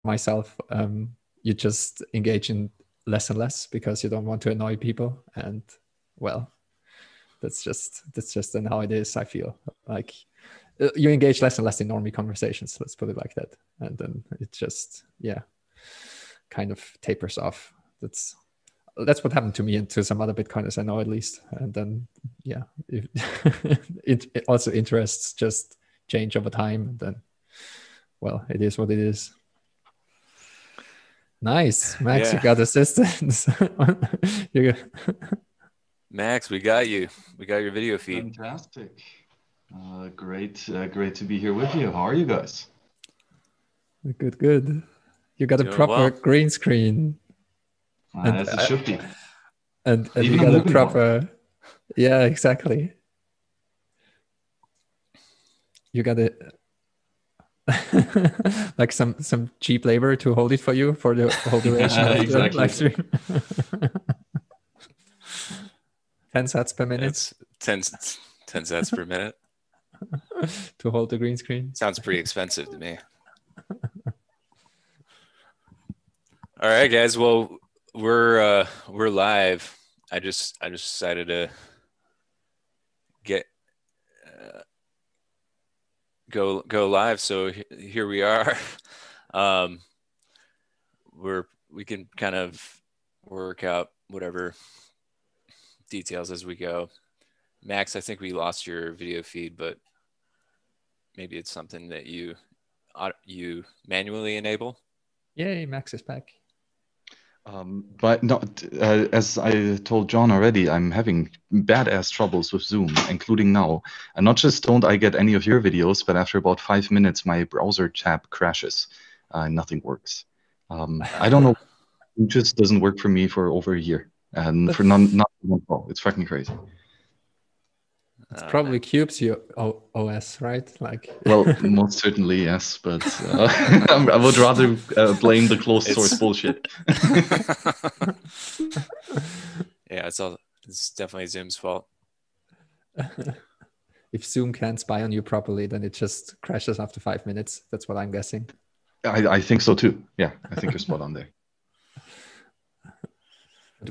myself, you just engage in less and less because you don't want to annoy people. And well, that's just then how it is. I feel like you engage less and less in normie conversations. Let's put it like that, and then it just kind of tapers off. That's what happened to me and to some other Bitcoiners I know, at least. And then it also interests just change over time. And then, well, it is what it is. Nice, Max. You got assistance. Max, we got you. We got your video feed. Fantastic. Great to be here with you. How are you guys? Good. You got Doing a proper green screen. As it should be. And you got a proper, yeah, exactly. You got it. Like some cheap labor to hold it for you for the whole duration of the live stream. 10 sats per minute. It's 10 sats per minute. To hold the green screen. Sounds pretty expensive to me. All right, guys. Well, we're live. I just decided to get go live. So here we are. We can kind of work out whatever details as we go. Max, I think we lost your video feed, but maybe it's something that you manually enable. Yay, Max is back. But not as I told John already, I'm having badass troubles with Zoom, including now. And not just don't I get any of your videos, but after about 5 minutes, my browser tab crashes. Nothing works. I don't know. It just doesn't work for me for over a year, and for not one call. It's fucking crazy. It's probably Cube's OS, right? Like, well, most certainly yes, but I would rather blame the closed source bullshit. Yeah, it's definitely Zoom's fault. If Zoom can't spy on you properly, then it just crashes after 5 minutes. That's what I'm guessing. I think so too. Yeah, I think you're spot on there.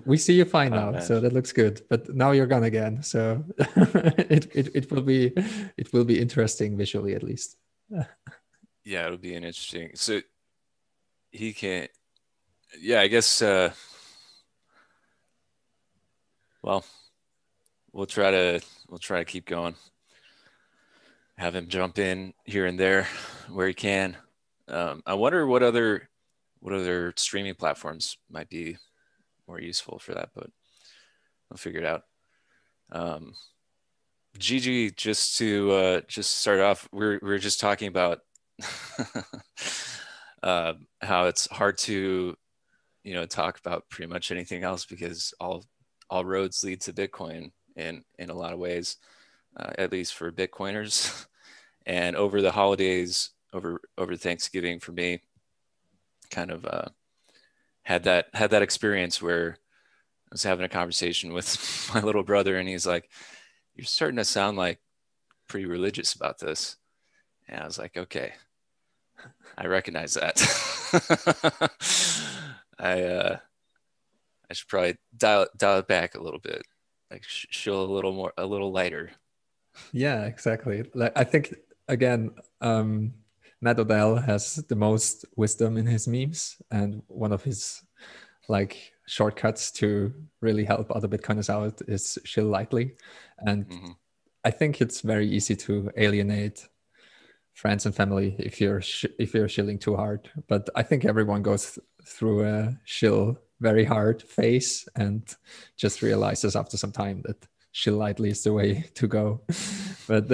We see you fine now, so that looks good. But now you're gone again, so it will be interesting visually, at least. Yeah, it'll be an interesting. So he can't. Yeah, I guess. Well, we'll try to keep going. Have him jump in here and there where he can. I wonder what other streaming platforms might be more useful for that, but we'll figure it out. Gigi, just to start off, we're just talking about how it's hard to talk about pretty much anything else because all roads lead to Bitcoin in a lot of ways, at least for Bitcoiners. And over the holidays, over Thanksgiving, for me, kind of had that experience where I was having a conversation with my little brother, and he's like, "You're starting to sound like pretty religious about this." And I was like, "Okay, I recognize that." I should probably dial it back a little bit, like show a little lighter. Yeah, exactly. Like, I think again, Matt Odell has the most wisdom in his memes, and one of his like shortcuts to really help other Bitcoiners out is shill lightly. And I think it's very easy to alienate friends and family if you're shilling too hard. But I think everyone goes through a shill very hard phase and just realizes after some time that shill lightly is the way to go. But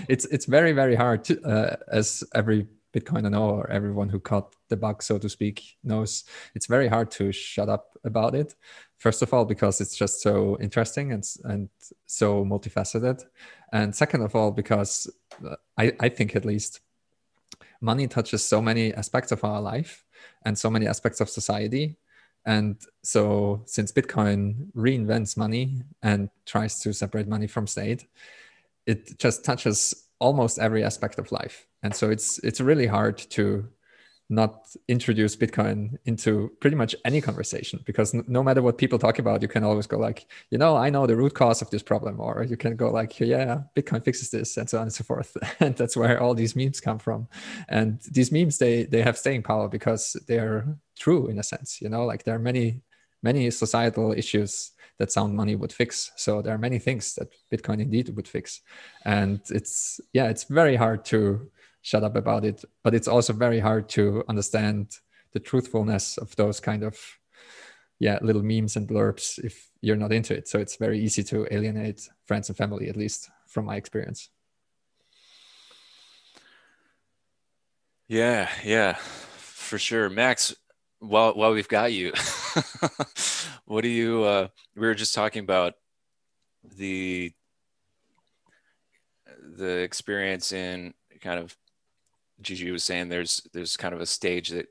it's very, very hard to, as every Bitcoiner know, or everyone who caught the bug, so to speak, knows, it's very hard to shut up about it. First of all, because it's just so interesting and so multifaceted. And second of all, because I think at least money touches so many aspects of our life and so many aspects of society. And so since Bitcoin reinvents money and tries to separate money from state, it just touches almost every aspect of life. And so it's really hard to not introduce Bitcoin into pretty much any conversation, because no matter what people talk about, you can always go like, I know the root cause of this problem, or you can go like, yeah, Bitcoin fixes this, and so on and so forth. And that's where all these memes come from. And these memes, they have staying power because they are true in a sense, like there are many societal issues that sound money would fix. So there are many things that Bitcoin indeed would fix. And it's very hard to shut up about it, but it's also very hard to understand the truthfulness of those kind of little memes and blurbs if you're not into it. So it's very easy to alienate friends and family, at least from my experience. Yeah, for sure. Max, while we've got you, what do you we were just talking about the experience in kind of, Gigi was saying there's kind of a stage that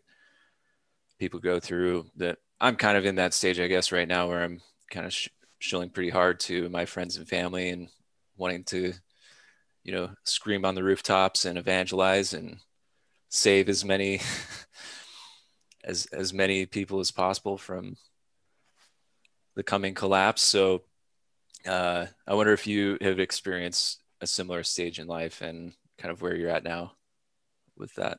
people go through, that I'm kind of in that stage, I guess, right now, where I'm kind of shilling pretty hard to my friends and family and wanting to, scream on the rooftops and evangelize and save as many as many people as possible from the coming collapse. So I wonder if you have experienced a similar stage in life and kind of where you're at now with that.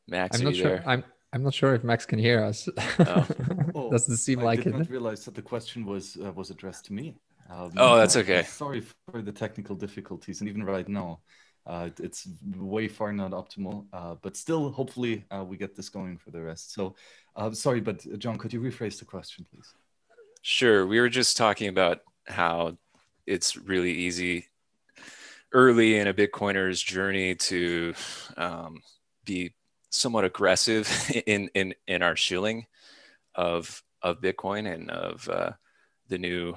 Max, I'm are not you sure. there? I'm not sure if Max can hear us. Oh, Doesn't seem like I did it. not realize that the question was addressed to me. Oh, that's okay. Sorry for the technical difficulties, and even right now, it's way far not optimal. But still, hopefully, we get this going for the rest. So, sorry, but John, could you rephrase the question, please? Sure. We were just talking about how it's really easy early in a Bitcoiner's journey to be somewhat aggressive in our shilling of Bitcoin and of the new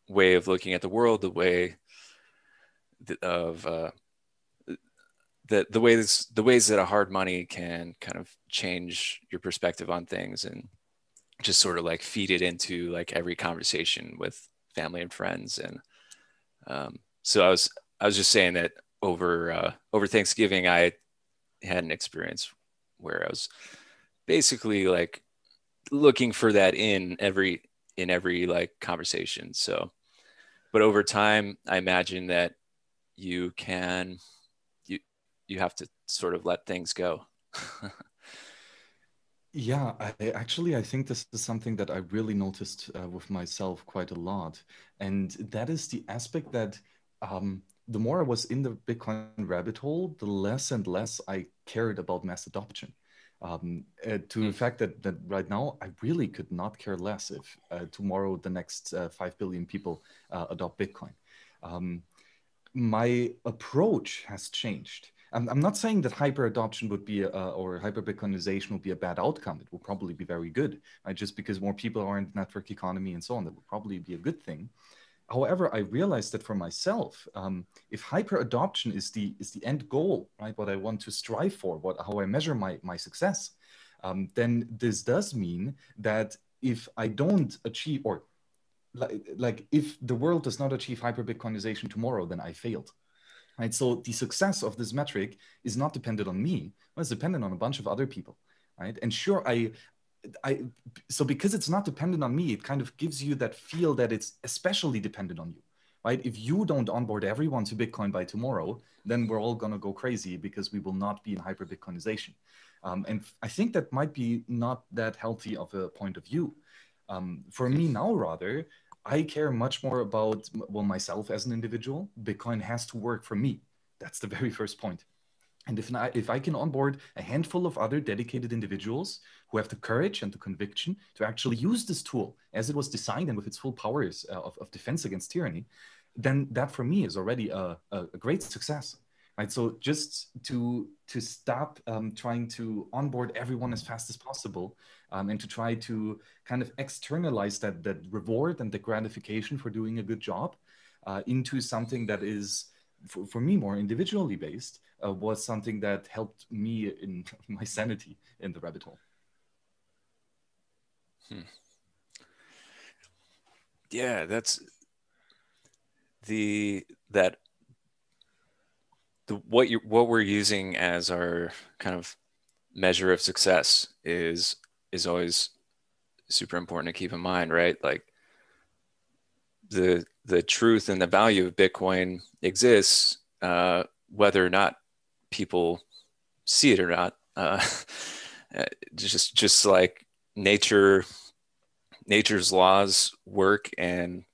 way of looking at the world, the way of the ways that a hard money can kind of change your perspective on things, and just sort of like feed it into like every conversation with family and friends. And so I was just saying that over Thanksgiving, I had an experience where I was basically like looking for that in every like conversation. So, but over time, I imagine that you have to sort of let things go. Yeah, I think this is something that I really noticed with myself quite a lot. And that is the aspect that the more I was in the Bitcoin rabbit hole, the less and less I cared about mass adoption. To the fact that right now, I really could not care less if tomorrow the next 5 billion people adopt Bitcoin. My approach has changed. I'm not saying that hyper adoption would be or hyper Bitcoinization would be a bad outcome. It will probably be very good, right? Just because more people are in the network economy and so on, that would probably be a good thing. However, I realized that for myself, if hyper adoption is the end goal, right? What I want to strive for, how I measure my success, then this does mean that if I don't achieve, or like if the world does not achieve hyper Bitcoinization tomorrow, then I failed. Right, so the success of this metric is not dependent on me; it's dependent on a bunch of other people, right? And sure, so because it's not dependent on me, it kind of gives you that feel that it's especially dependent on you, right? If you don't onboard everyone to Bitcoin by tomorrow, then we're all gonna go crazy because we will not be in hyper Bitcoinization, and I think that might be not that healthy of a point of view. For me now, rather, I care much more about, well, myself as an individual. Bitcoin has to work for me. That's the very first point. And if I can onboard a handful of other dedicated individuals who have the courage and the conviction to actually use this tool as it was designed and with its full powers of defense against tyranny, then that for me is already a great success. Right, so just to stop trying to onboard everyone as fast as possible, and to try to kind of externalize that reward and the gratification for doing a good job into something that is, for me, more individually based, was something that helped me in my sanity in the rabbit hole. Yeah, what we're using as our kind of measure of success is always super important to keep in mind, right? Like the truth and the value of Bitcoin exists, whether or not people see it or not. Just like nature's laws work, and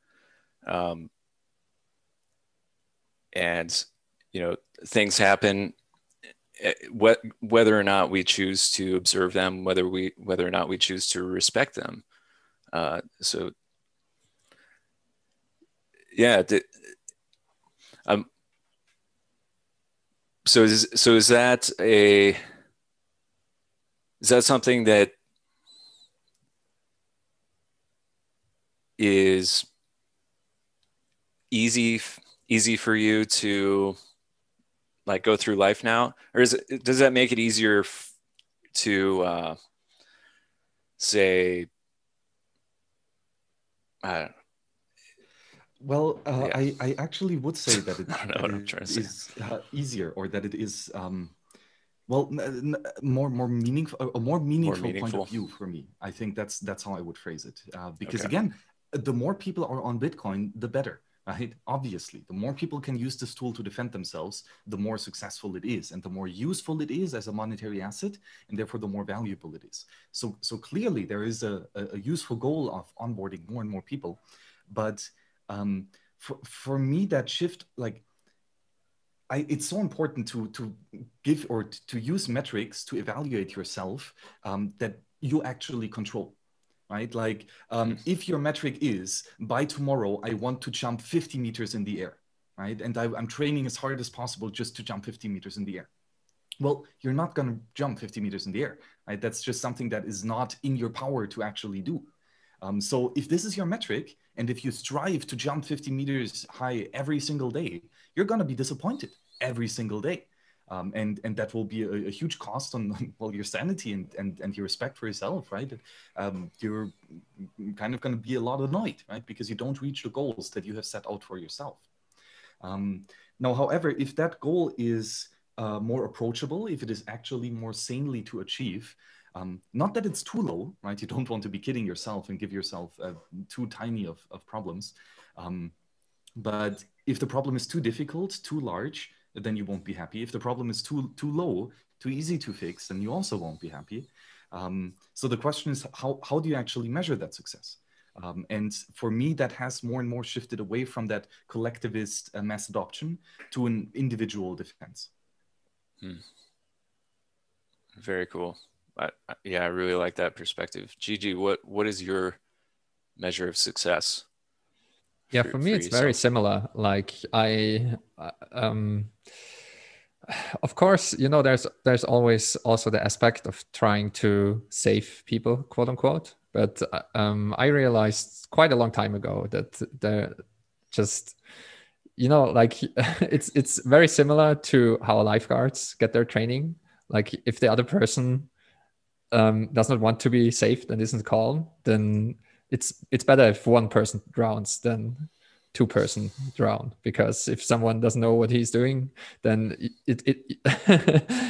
things happen, whether or not we choose to observe them, whether or not we choose to respect them. So yeah. So is that something that is easy for you to like go through life now, or does that make it easier to say, I don't know. Well, Yeah. I actually would say that it, I don't know what I'm trying to say. is easier, or that it is more meaningful, a more meaningful point of view for me. I think that's how I would phrase it. Because again, the more people are on Bitcoin, the better, right? Obviously, the more people can use this tool to defend themselves, the more successful it is, and the more useful it is as a monetary asset, and therefore the more valuable it is. So clearly there is a useful goal of onboarding more and more people, but for me, that shift, like, it's so important to give or to use metrics to evaluate yourself that you actually control, right? Like if your metric is, by tomorrow, I want to jump 50 meters in the air, right? And I'm training as hard as possible just to jump 50 meters in the air. Well, you're not going to jump 50 meters in the air, right? That's just something that is not in your power to actually do. So if this is your metric, and if you strive to jump 50 meters high every single day, you're going to be disappointed every single day. And that will be a huge cost on, well, your sanity and your respect for yourself, right? You're kind of going to be a lot annoyed, right? Because you don't reach the goals that you have set out for yourself. Now, however, if that goal is more approachable, if it is actually more sanely to achieve, not that it's too low, right? You don't want to be kidding yourself and give yourself too tiny of problems. But if the problem is too difficult, too large, then you won't be happy. If the problem is too low, too easy to fix, then you also won't be happy. So the question is, how do you actually measure that success? And for me, that has more and more shifted away from that collectivist mass adoption to an individual defense. Very cool. I really like that perspective. Gigi, what is your measure of success? Yeah, for me, it's very similar. Like of course, there's always also the aspect of trying to save people, quote unquote. But I realized quite a long time ago that they're just, like it's very similar to how lifeguards get their training. Like if the other person does not want to be saved and isn't calm, then it's better if one person drowns than two-person drown, because if someone doesn't know what he's doing, then it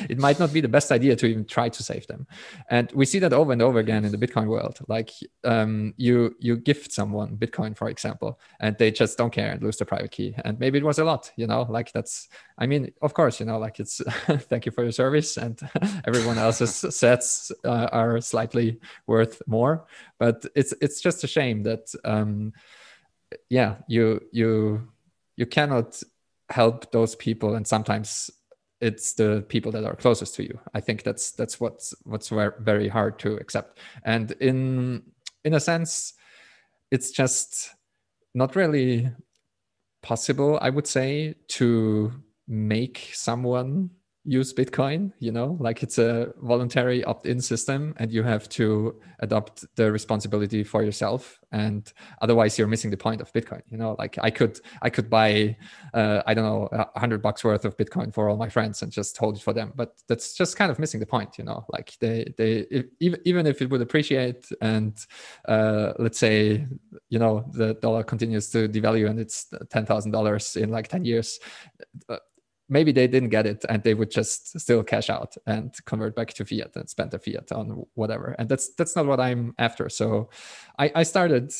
it might not be the best idea to even try to save them. And we see that over and over again in the Bitcoin world. Like you gift someone Bitcoin, for example, and they just don't care and lose the private key. And maybe it was a lot, like that's, I mean, of course, like it's thank you for your service, and everyone else's sets are slightly worth more. But it's just a shame that you cannot help those people, and sometimes it's the people that are closest to you. I think that's what's very hard to accept. And in a sense, it's just not really possible, I would say, to make someone use Bitcoin, like it's a voluntary opt-in system, and you have to adopt the responsibility for yourself, and otherwise you're missing the point of Bitcoin. Like I could buy I don't know, $100 worth of Bitcoin for all my friends and just hold it for them, but that's just kind of missing the point. Like even if it would appreciate, and let's say the dollar continues to devalue and it's $10,000 in like 10 years, maybe they didn't get it and they would just still cash out and convert back to fiat and spend the fiat on whatever. And that's not what I'm after. So I stopped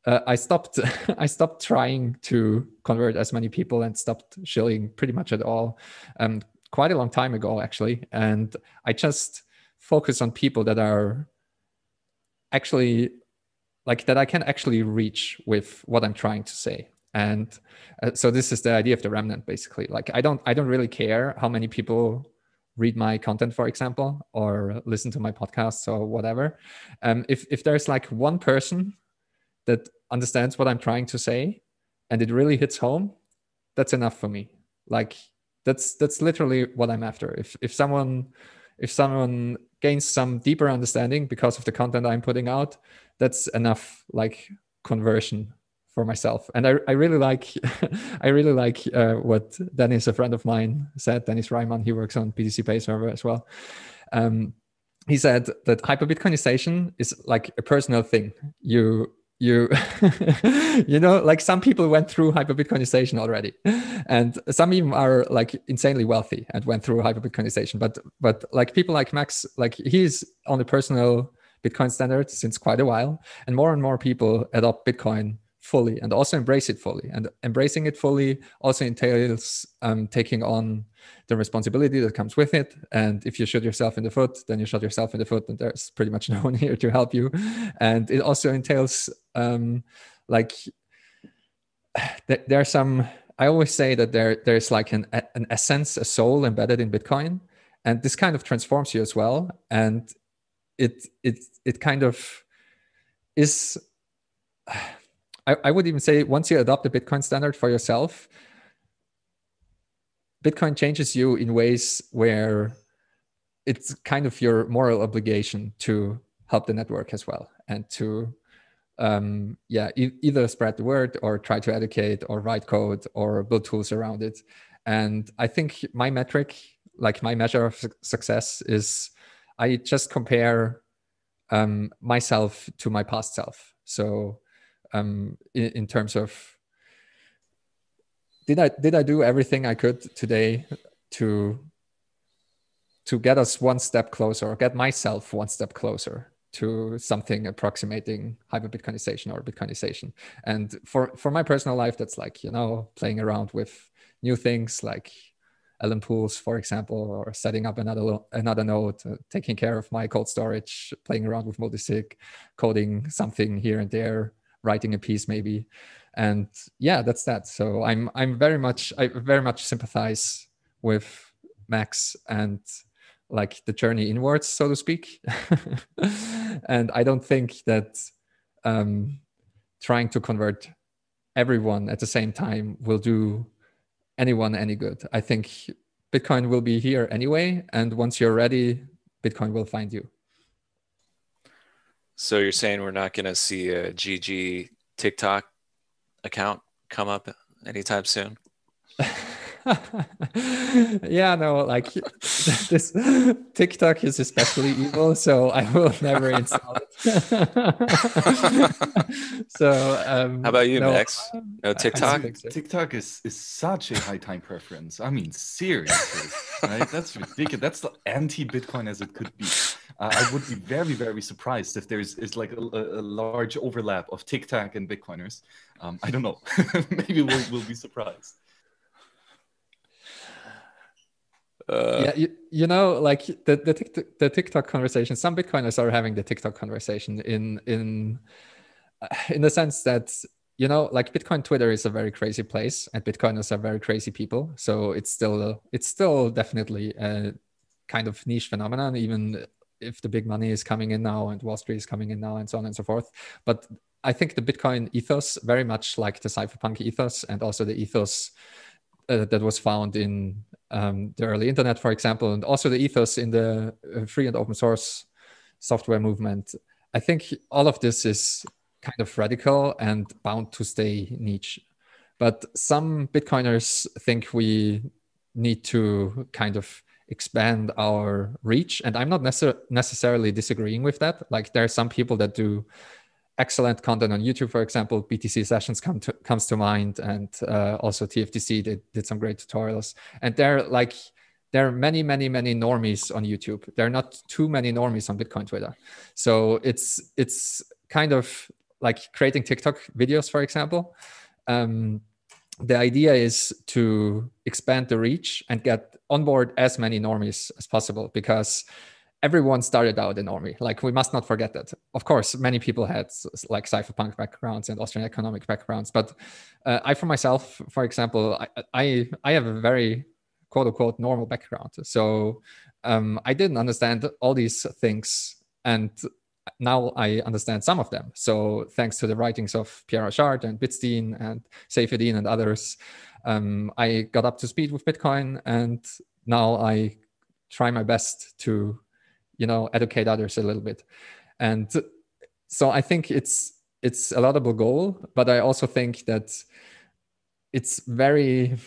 I stopped trying to convert as many people and stopped shilling pretty much at all quite a long time ago, actually. And I just focus on people that are actually like that I can actually reach with what I'm trying to say. And so this is the idea of the remnant, basically. Like I don't really care how many people read my content, for example, or listen to my podcasts or whatever. If there's like one person that understands what I'm trying to say and it really hits home, that's enough for me. Like that's literally what I'm after. If someone gains some deeper understanding because of the content I'm putting out, that's enough like conversion for myself. And I really like I really like what Dennis, a friend of mine, said. Dennis Reimann, he works on BTC Pay Server as well. He said that hyperbitcoinization is like a personal thing. You like some people went through hyperbitcoinization already, and some even are like insanely wealthy and went through hyperbitcoinization. But like people like Max, like he's on a personal Bitcoin standard since quite a while, and more people adopt Bitcoin fully and also embrace it fully. And embracing it fully also entails taking on the responsibility that comes with it. And if you shoot yourself in the foot, then you shot yourself in the foot, and there's pretty much no one here to help you. And it also entails there are some, I always say that there's like an essence, a soul embedded in Bitcoin, and this kind of transforms you as well. And it kind of is, I would even say, once you adopt the Bitcoin standard for yourself, Bitcoin changes you in ways where it's kind of your moral obligation to help the network as well, and to either spread the word or try to educate or write code or build tools around it. And I think my metric, like my measure of success, is I just compare myself to my past self. So in terms of, did I do everything I could today to get us one step closer, or get myself one step closer to something approximating hyperbitcoinization or Bitcoinization? And for my personal life, that's like, playing around with new things like Ellen pools, for example, or setting up another node, taking care of my cold storage, playing around with multisig, coding something here and there, writing a piece maybe. And yeah, that's that. So I very much sympathize with Max and like the journey inwards, so to speak. And I don't think that trying to convert everyone at the same time will do anyone any good. I think Bitcoin will be here anyway, and once you're ready, Bitcoin will find you. So you're saying we're not going to see a GG TikTok account come up anytime soon? Yeah, no, like this TikTok is especially evil, so I will never install it. So how about you, Max? No TikTok? TikTok is such a high time preference. I mean, seriously, right? That's ridiculous. That's the anti-Bitcoin as it could be. I would be very, very surprised if there's like a large overlap of TikTok and Bitcoiners. I don't know. Maybe we'll be surprised. Yeah, like the TikTok conversation. Some Bitcoiners are having the TikTok conversation in the sense that, like Bitcoin Twitter is a very crazy place, and Bitcoiners are very crazy people. So it's still definitely a kind of niche phenomenon, even if the big money is coming in now and Wall Street is coming in now and so on and so forth. But I think the Bitcoin ethos, very much like the cypherpunk ethos and also the ethos that was found in the early internet, for example, and also the ethos in the free and open source software movement. I think all of this is kind of radical and bound to stay niche. But some Bitcoiners think we need to kind of expand our reach. And I'm not necessarily disagreeing with that. Like there are some people that do excellent content on YouTube, for example. BTC Sessions comes to mind, and also TFTC did some great tutorials. And there are many normies on YouTube. There are not too many normies on Bitcoin Twitter. So it's kind of like creating TikTok videos, for example. The idea is to expand the reach and get on board as many normies as possible, because everyone started out a normie. Like we must not forget that. Of course, many people had like cypherpunk backgrounds and Austrian economic backgrounds, but I, for myself, for example, I have a very quote unquote normal background. So I didn't understand all these things, and now I understand some of them. So thanks to the writings of Pierre Rochard and Bitstein and Saifedean and others, I got up to speed with Bitcoin, and now I try my best to, educate others a little bit. And so I think it's a laudable goal, but I also think that it's very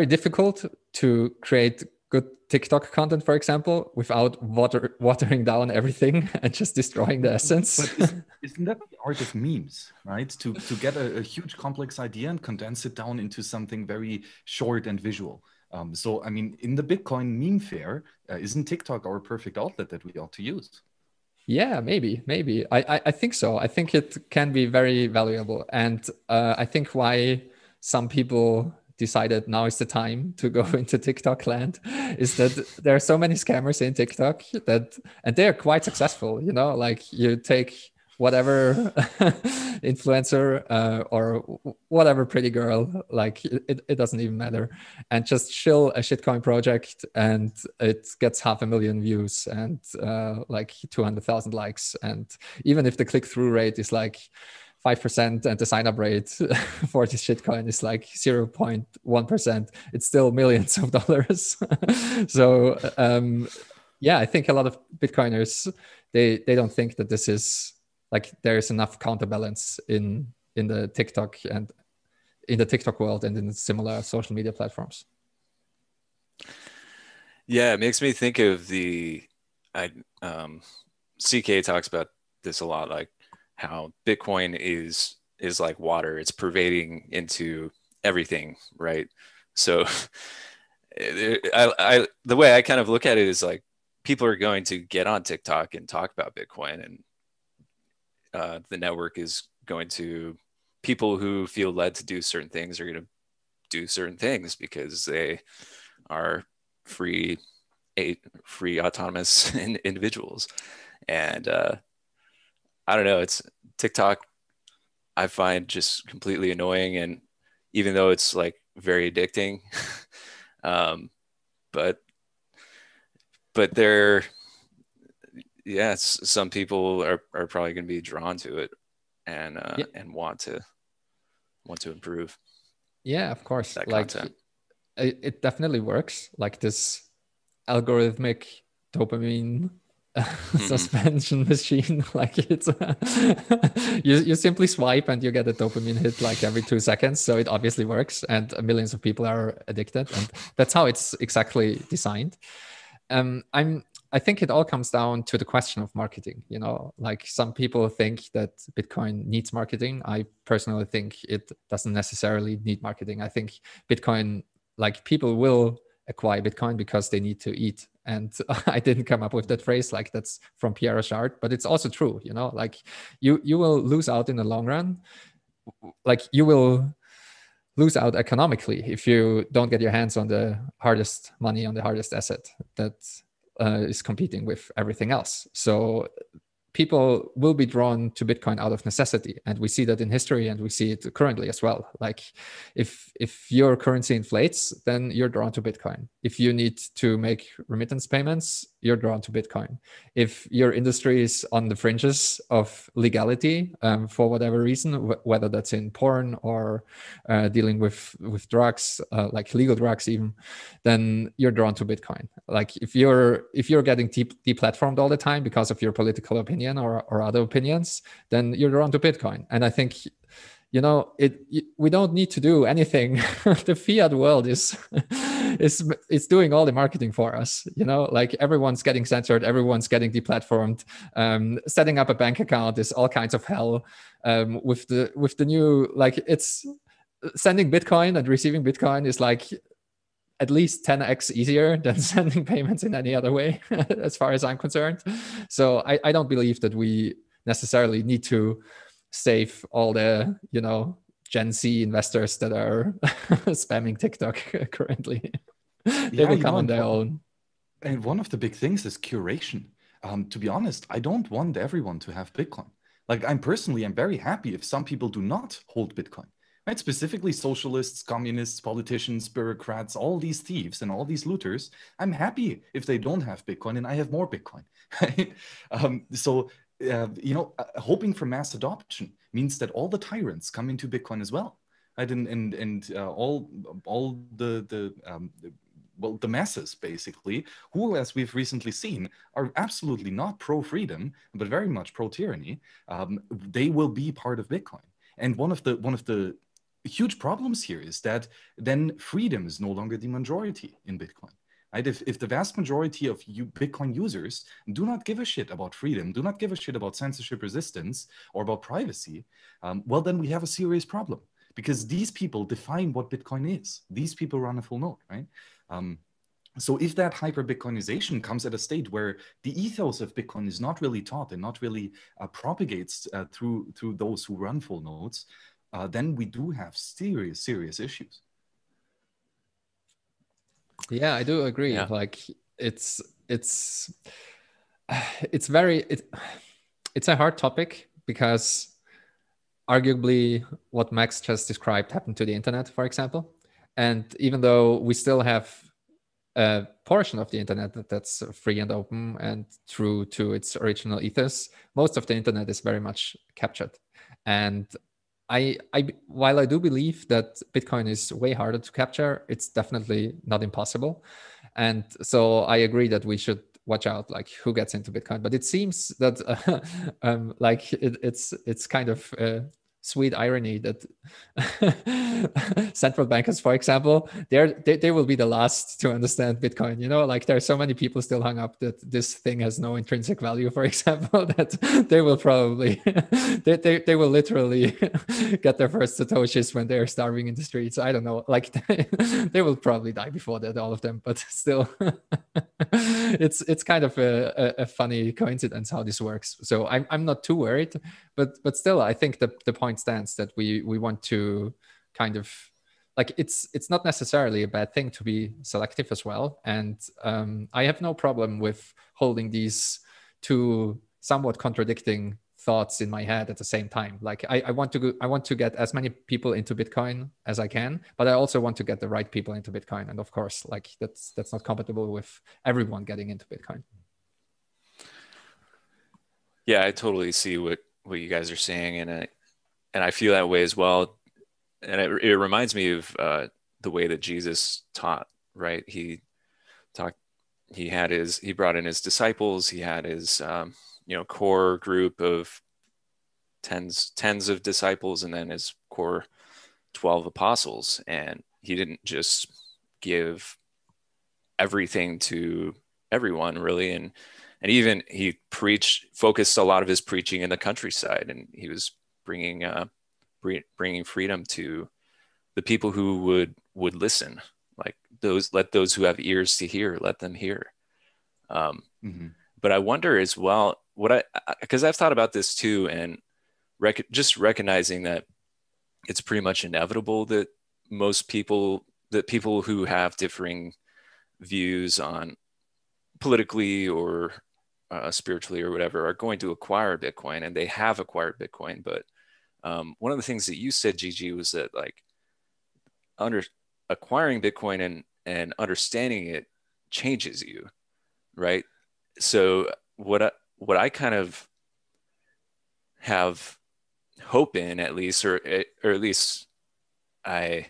difficult to create good TikTok content, for example, without watering down everything and just destroying the essence. But isn't that the art of memes, right? To get a huge complex idea and condense it down into something very short and visual. So, I mean, in the Bitcoin meme fair, isn't TikTok our perfect outlet that we ought to use? Yeah, maybe. I think so. I think it can be very valuable. And I think why some people decided now is the time to go into TikTok land is that there are so many scammers in TikTok and they are quite successful, like you take whatever influencer or whatever pretty girl, like it doesn't even matter, and just shill a shitcoin project and it gets 500,000 views and like 200,000 likes. And even if the click-through rate is like 5% and the sign-up rate for this shitcoin is like 0.1%, it's still millions of dollars. So yeah, I think a lot of Bitcoiners, they don't think that this is like there's enough counterbalance in the TikTok and in the TikTok world and in similar social media platforms. Yeah, it makes me think of CK talks about this a lot, like how Bitcoin is like water. It's pervading into everything, right? So the way I kind of look at it is like people are going to get on TikTok and talk about Bitcoin, and the network is going to, people who feel led to do certain things are going to do certain things because they are free autonomous individuals. And I don't know, it's TikTok I find just completely annoying, and even though it's like very addicting, but there, yeah, some people are probably going to be drawn to it and and want to improve. Yeah, of course. That like content. It definitely works. Like this algorithmic dopamine suspension machine. Like it's you simply swipe and you get a dopamine hit like every 2 seconds. So it obviously works, and millions of people are addicted, and that's how it's exactly designed. I think it all comes down to the question of marketing. Like some people think that Bitcoin needs marketing. I personally think it doesn't necessarily need marketing. I think Bitcoin, like people will acquire Bitcoin because they need to eat. And I didn't come up with that phrase, like that's from Pierre Rochard, but it's also true, like you will lose out in the long run. Like you will lose out economically if you don't get your hands on the hardest money, on the hardest asset that is competing with everything else. So people will be drawn to Bitcoin out of necessity, and we see that in history, and we see it currently as well. Like if your currency inflates, then you're drawn to Bitcoin. If you need to make remittance payments, you're drawn to Bitcoin. If your industry is on the fringes of legality for whatever reason, whether that's in porn or dealing with drugs, like legal drugs even, then you're drawn to Bitcoin. Like if you're getting deplatformed all the time because of your political opinion or other opinions, then you're drawn to Bitcoin. And I think, you know, we don't need to do anything. The fiat world is doing all the marketing for us. You know, like everyone's getting censored, everyone's getting deplatformed. Setting up a bank account is all kinds of hell. With the new, like, it's sending Bitcoin and receiving Bitcoin is like at least 10x easier than sending payments in any other way, as far as I'm concerned. So I don't believe that we necessarily need to save all the, you know, Gen Z investors that are spamming TikTok currently. They will come on their own. And one of the big things is curation. To be honest, I don't want everyone to have Bitcoin. Like I'm very happy if some people do not hold Bitcoin. Right? Specifically socialists, communists, politicians, bureaucrats, all these thieves and all these looters. I'm happy if they don't have Bitcoin and I have more Bitcoin. Right? Hoping for mass adoption means that all the tyrants come into Bitcoin as well. Right? And all the masses, basically, who, as we've recently seen, are absolutely not pro-freedom, but very much pro-tyranny, they will be part of Bitcoin. And one of the huge problems here is that then freedom is no longer the majority in Bitcoin. Right? If the vast majority of Bitcoin users do not give a shit about freedom, do not give a shit about censorship resistance or about privacy, well, then we have a serious problem, because these people define what Bitcoin is. These people run a full node, right? So if that hyper-Bitcoinization comes at a state where the ethos of Bitcoin is not really taught and not really propagates through those who run full nodes, then we do have serious issues. Yeah, I do agree. Yeah. Like it's a hard topic, because arguably what Max just described happened to the internet, for example. And even though we still have a portion of the internet that's free and open and true to its original ethos, most of the internet is very much captured. And while I do believe that Bitcoin is way harder to capture, it's definitely not impossible. And so I agree that we should watch out, like, who gets into Bitcoin. But it seems that like it's kind of sweet irony that central bankers, for example, they will be the last to understand Bitcoin. You know, like there are so many people still hung up that this thing has no intrinsic value, for example, that they will probably they will literally get their first satoshis when they're starving in the streets. I don't know, like they will probably die before that, all of them. But still, it's kind of a funny coincidence how this works. So I'm not too worried, but still, I think the point stands that we want to kind of, like, it's not necessarily a bad thing to be selective as well. And I have no problem with holding these two somewhat contradicting thoughts in my head at the same time. Like I want to get as many people into Bitcoin as I can, but I also want to get the right people into Bitcoin. And of course, like that's not compatible with everyone getting into Bitcoin. Yeah, I totally see what you guys are saying, and I feel that way as well. And it reminds me of the way that Jesus taught, right? He brought in his disciples. He had his core group of tens of disciples, and then his core 12 apostles. And he didn't just give everything to everyone, really. And even he focused a lot of his preaching in the countryside, and he was bringing freedom to the people who would listen. Like let those who have ears to hear, let them hear. But I wonder as well, because I've thought about this too, and just recognizing that it's pretty much inevitable that people who have differing views on politically or spiritually or whatever are going to acquire Bitcoin, and they have acquired Bitcoin. But one of the things that you said, Gigi, was that like acquiring Bitcoin and understanding it changes you, right? So what I kind of have hope in, at least, or at least I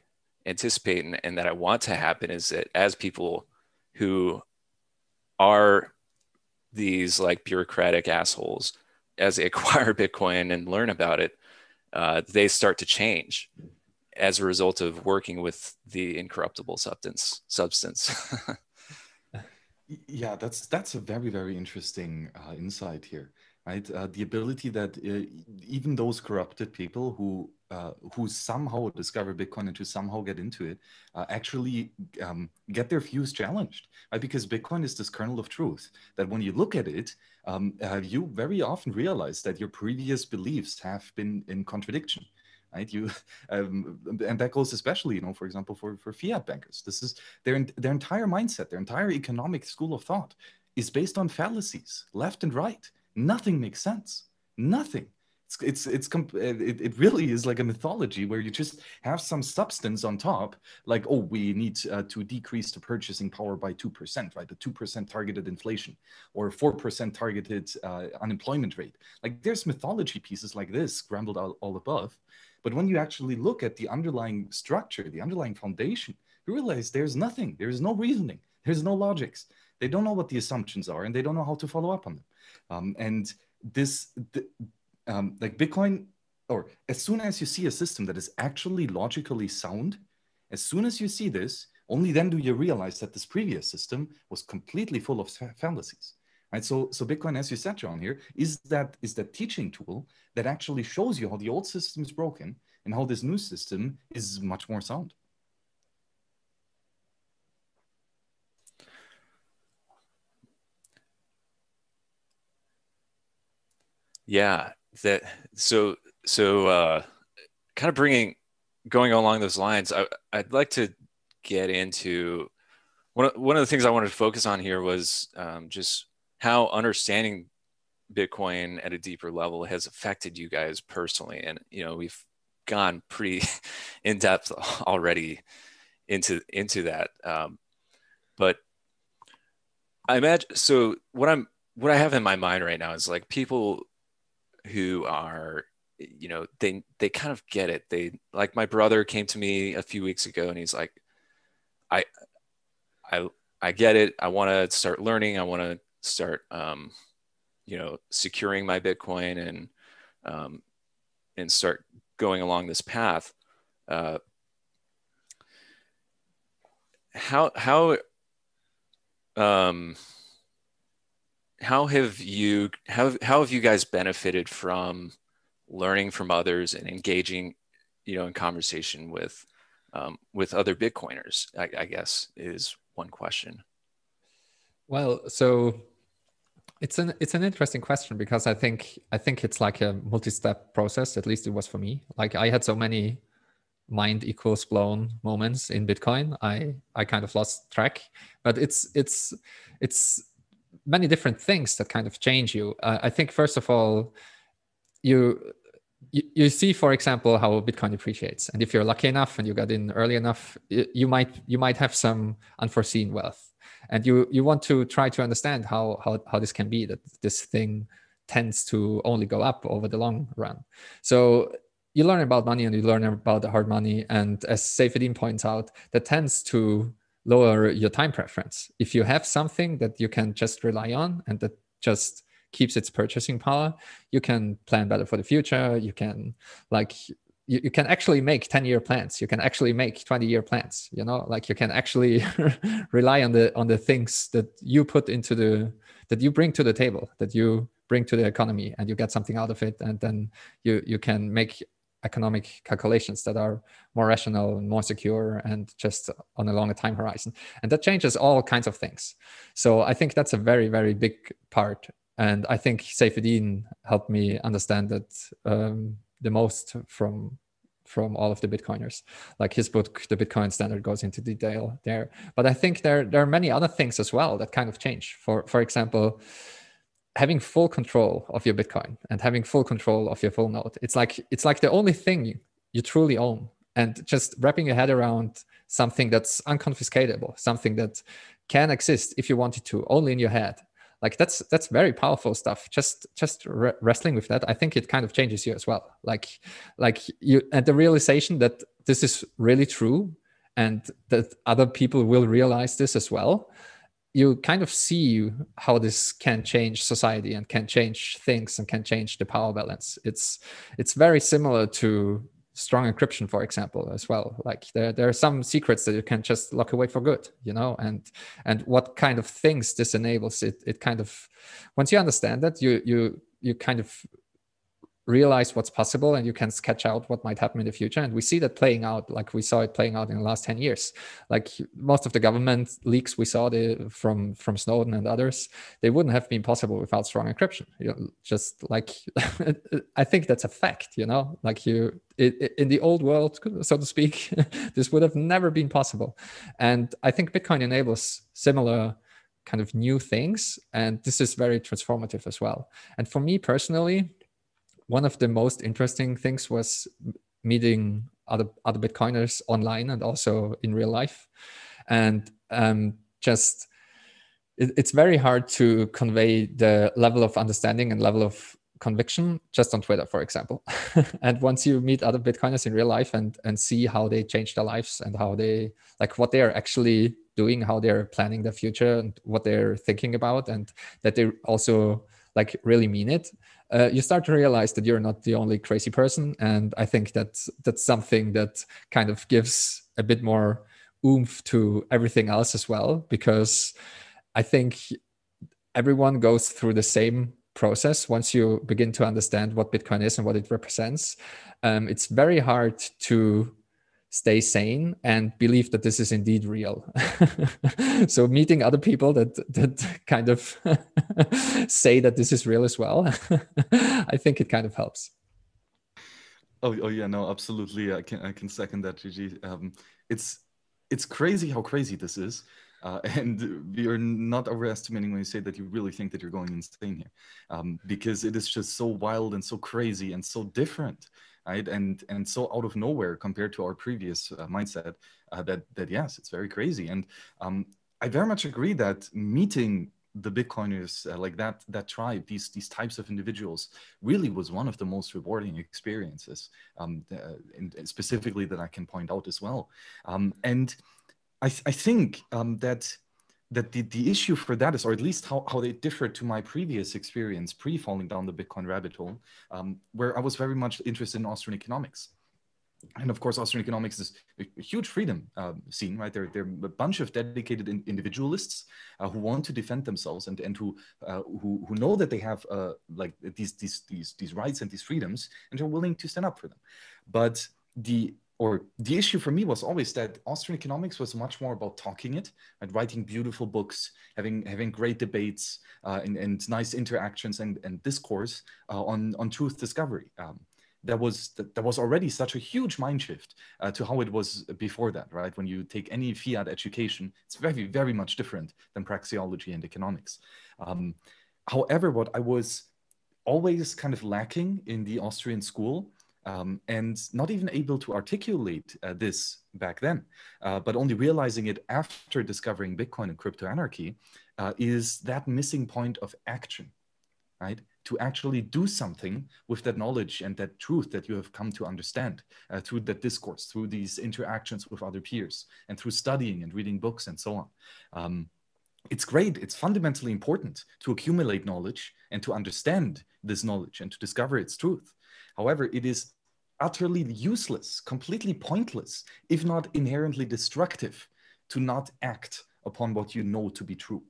anticipate and that I want to happen, is that as people who are these like bureaucratic assholes, as they acquire Bitcoin and learn about it, they start to change as a result of working with the incorruptible substance. Yeah, that's a very, very interesting insight here, right? The ability that even those corrupted people who somehow discover Bitcoin and who somehow get into it actually get their views challenged, right? Because Bitcoin is this kernel of truth that when you look at it, you very often realize that your previous beliefs have been in contradiction. Right, and that goes especially, for example, for fiat bankers. This is their entire mindset, their entire economic school of thought is based on fallacies, left and right. Nothing makes sense. Nothing. It really is like a mythology where you just have some substance on top, like, oh, we need to decrease the purchasing power by 2%, right? The 2% targeted inflation or 4% targeted unemployment rate. Like there's mythology pieces like this scrambled all above. But when you actually look at the underlying structure, the underlying foundation, you realize there's nothing, there's no reasoning, there's no logics. They don't know what the assumptions are and they don't know how to follow up on them. Like Bitcoin, or as soon as you see a system that is actually logically sound, as soon as you see this, only then do you realize that this previous system was completely full of fallacies. Right? So Bitcoin, as you said, John, here is that teaching tool that actually shows you how the old system is broken and how this new system is much more sound. Yeah, so kind of going along those lines, I'd like to get into one of the things I wanted to focus on here was just how understanding Bitcoin at a deeper level has affected you guys personally. And we've gone pretty in depth already into that, but I imagine, so what I have in my mind right now is like people who are, they kind of get it. They, like, my brother came to me a few weeks ago and he's like, I get it. I want to start learning. I want to start, securing my Bitcoin and start going along this path. How have you guys benefited from learning from others and engaging, in conversation with other Bitcoiners, I guess, is one question. Well, so it's an interesting question because I think it's like a multi-step process. At least it was for me. Like I had so many mind equals blown moments in Bitcoin. I kind of lost track, but it's many different things that kind of change you. I think first of all, you see, for example, how Bitcoin appreciates, and if you're lucky enough and you got in early enough, you might have some unforeseen wealth, and you want to try to understand how this can be that this thing tends to only go up over the long run. So you learn about money and you learn about the hard money, and as Saifedean points out, that tends to lower your time preference. If you have something that you can just rely on and that just keeps its purchasing power, you can plan better for the future. You can you can actually make 10-year plans. You can actually make 20-year plans. Like you can actually rely on the things that you that you bring to the table, that you bring to the economy, and you get something out of it, and then you can make economic calculations that are more rational and more secure and just on a longer time horizon. And that changes all kinds of things. So I think that's a very, very big part. And I think Saifedean helped me understand that the most from all of the Bitcoiners. Like his book, The Bitcoin Standard, goes into detail there. But I think there are many other things as well that kind of change. For example, having full control of your Bitcoin and having full control of your full node. It's like the only thing you truly own, and just wrapping your head around something that's unconfiscatable, something that can exist if you wanted to, only in your head. Like that's very powerful stuff. Just wrestling with that, I think it kind of changes you as well. Like you, and the realization that this is really true, and that other people will realize this as well. You kind of see how this can change society and can change things and can change the power balance. It's very similar to strong encryption, for example, as well. Like there are some secrets that you can just lock away for good, you know, and what kind of things this enables, it kind of, once you understand that, you kind of realize what's possible, and you can sketch out what might happen in the future. And we see that playing out, like we saw it playing out in the last 10 years. Like most of the government leaks we saw from Snowden and others, they wouldn't have been possible without strong encryption. You know, just like I think that's a fact, you know, like in the old world, so to speak, this would have never been possible. And I think Bitcoin enables similar kind of new things, and this is very transformative as well. And for me personally, one of the most interesting things was meeting other Bitcoiners online and also in real life. And just it's very hard to convey the level of understanding and level of conviction just on Twitter, for example. And once you meet other Bitcoiners in real life and see how they change their lives and how they, like what they are actually doing, how they're planning their future and what they're thinking about, and that they also like really mean it, you start to realize that you're not the only crazy person. And I think that's something that kind of gives a bit more oomph to everything else as well, because I think everyone goes through the same process. Once you begin to understand what Bitcoin is and what it represents, it's very hard to stay sane and believe that this is indeed real. So meeting other people that kind of say that this is real as well, I think it kind of helps. Oh yeah, no, absolutely. I can second that, Gigi. It's crazy how crazy this is. And we are not overestimating when you say that you really think that you're going insane here, because it is just so wild and so crazy and so different, right? And so out of nowhere compared to our previous mindset. That yes, it's very crazy. And I very much agree that meeting the Bitcoiners, like that tribe, these types of individuals, really was one of the most rewarding experiences, and specifically that I can point out as well. And I think that the issue for that is, or at least how they differ to my previous experience pre-falling down the Bitcoin rabbit hole, where I was very much interested in Austrian economics. And of course, Austrian economics is a huge freedom scene, right? They're a bunch of dedicated individualists who want to defend themselves and who know that they have like these rights and these freedoms, and are willing to stand up for them. But the issue for me was always that Austrian economics was much more about talking it and writing beautiful books, having great debates and nice interactions and discourse on truth discovery. That was already such a huge mind shift to how it was before that, right? When you take any fiat education, it's very, very much different than praxeology and economics. However, what I was always kind of lacking in the Austrian school, and not even able to articulate this back then, but only realizing it after discovering Bitcoin and crypto anarchy, is that missing point of action, right? To actually do something with that knowledge and that truth that you have come to understand through that discourse, through these interactions with other peers, and through studying and reading books and so on. It's great. It's fundamentally important to accumulate knowledge and to understand this knowledge and to discover its truth. However, it is utterly useless, completely pointless, if not inherently destructive, to not act upon what you know to be true.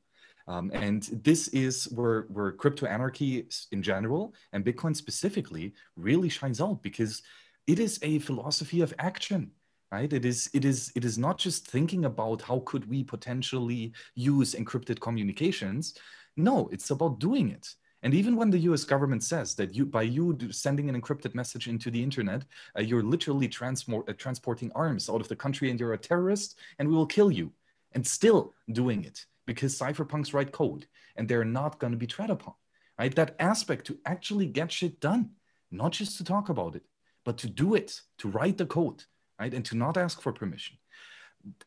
And this is where crypto anarchy in general and Bitcoin specifically really shines out, because it is a philosophy of action, right? It is not just thinking about how could we potentially use encrypted communications. No, it's about doing it. And even when the US government says that by you sending an encrypted message into the internet, you're literally transporting arms out of the country and you're a terrorist and we will kill you, and still doing it, because cypherpunks write code and they're not going to be tread upon, right? That aspect to actually get shit done, not just to talk about it, but to do it, to write the code, right? And to not ask for permission.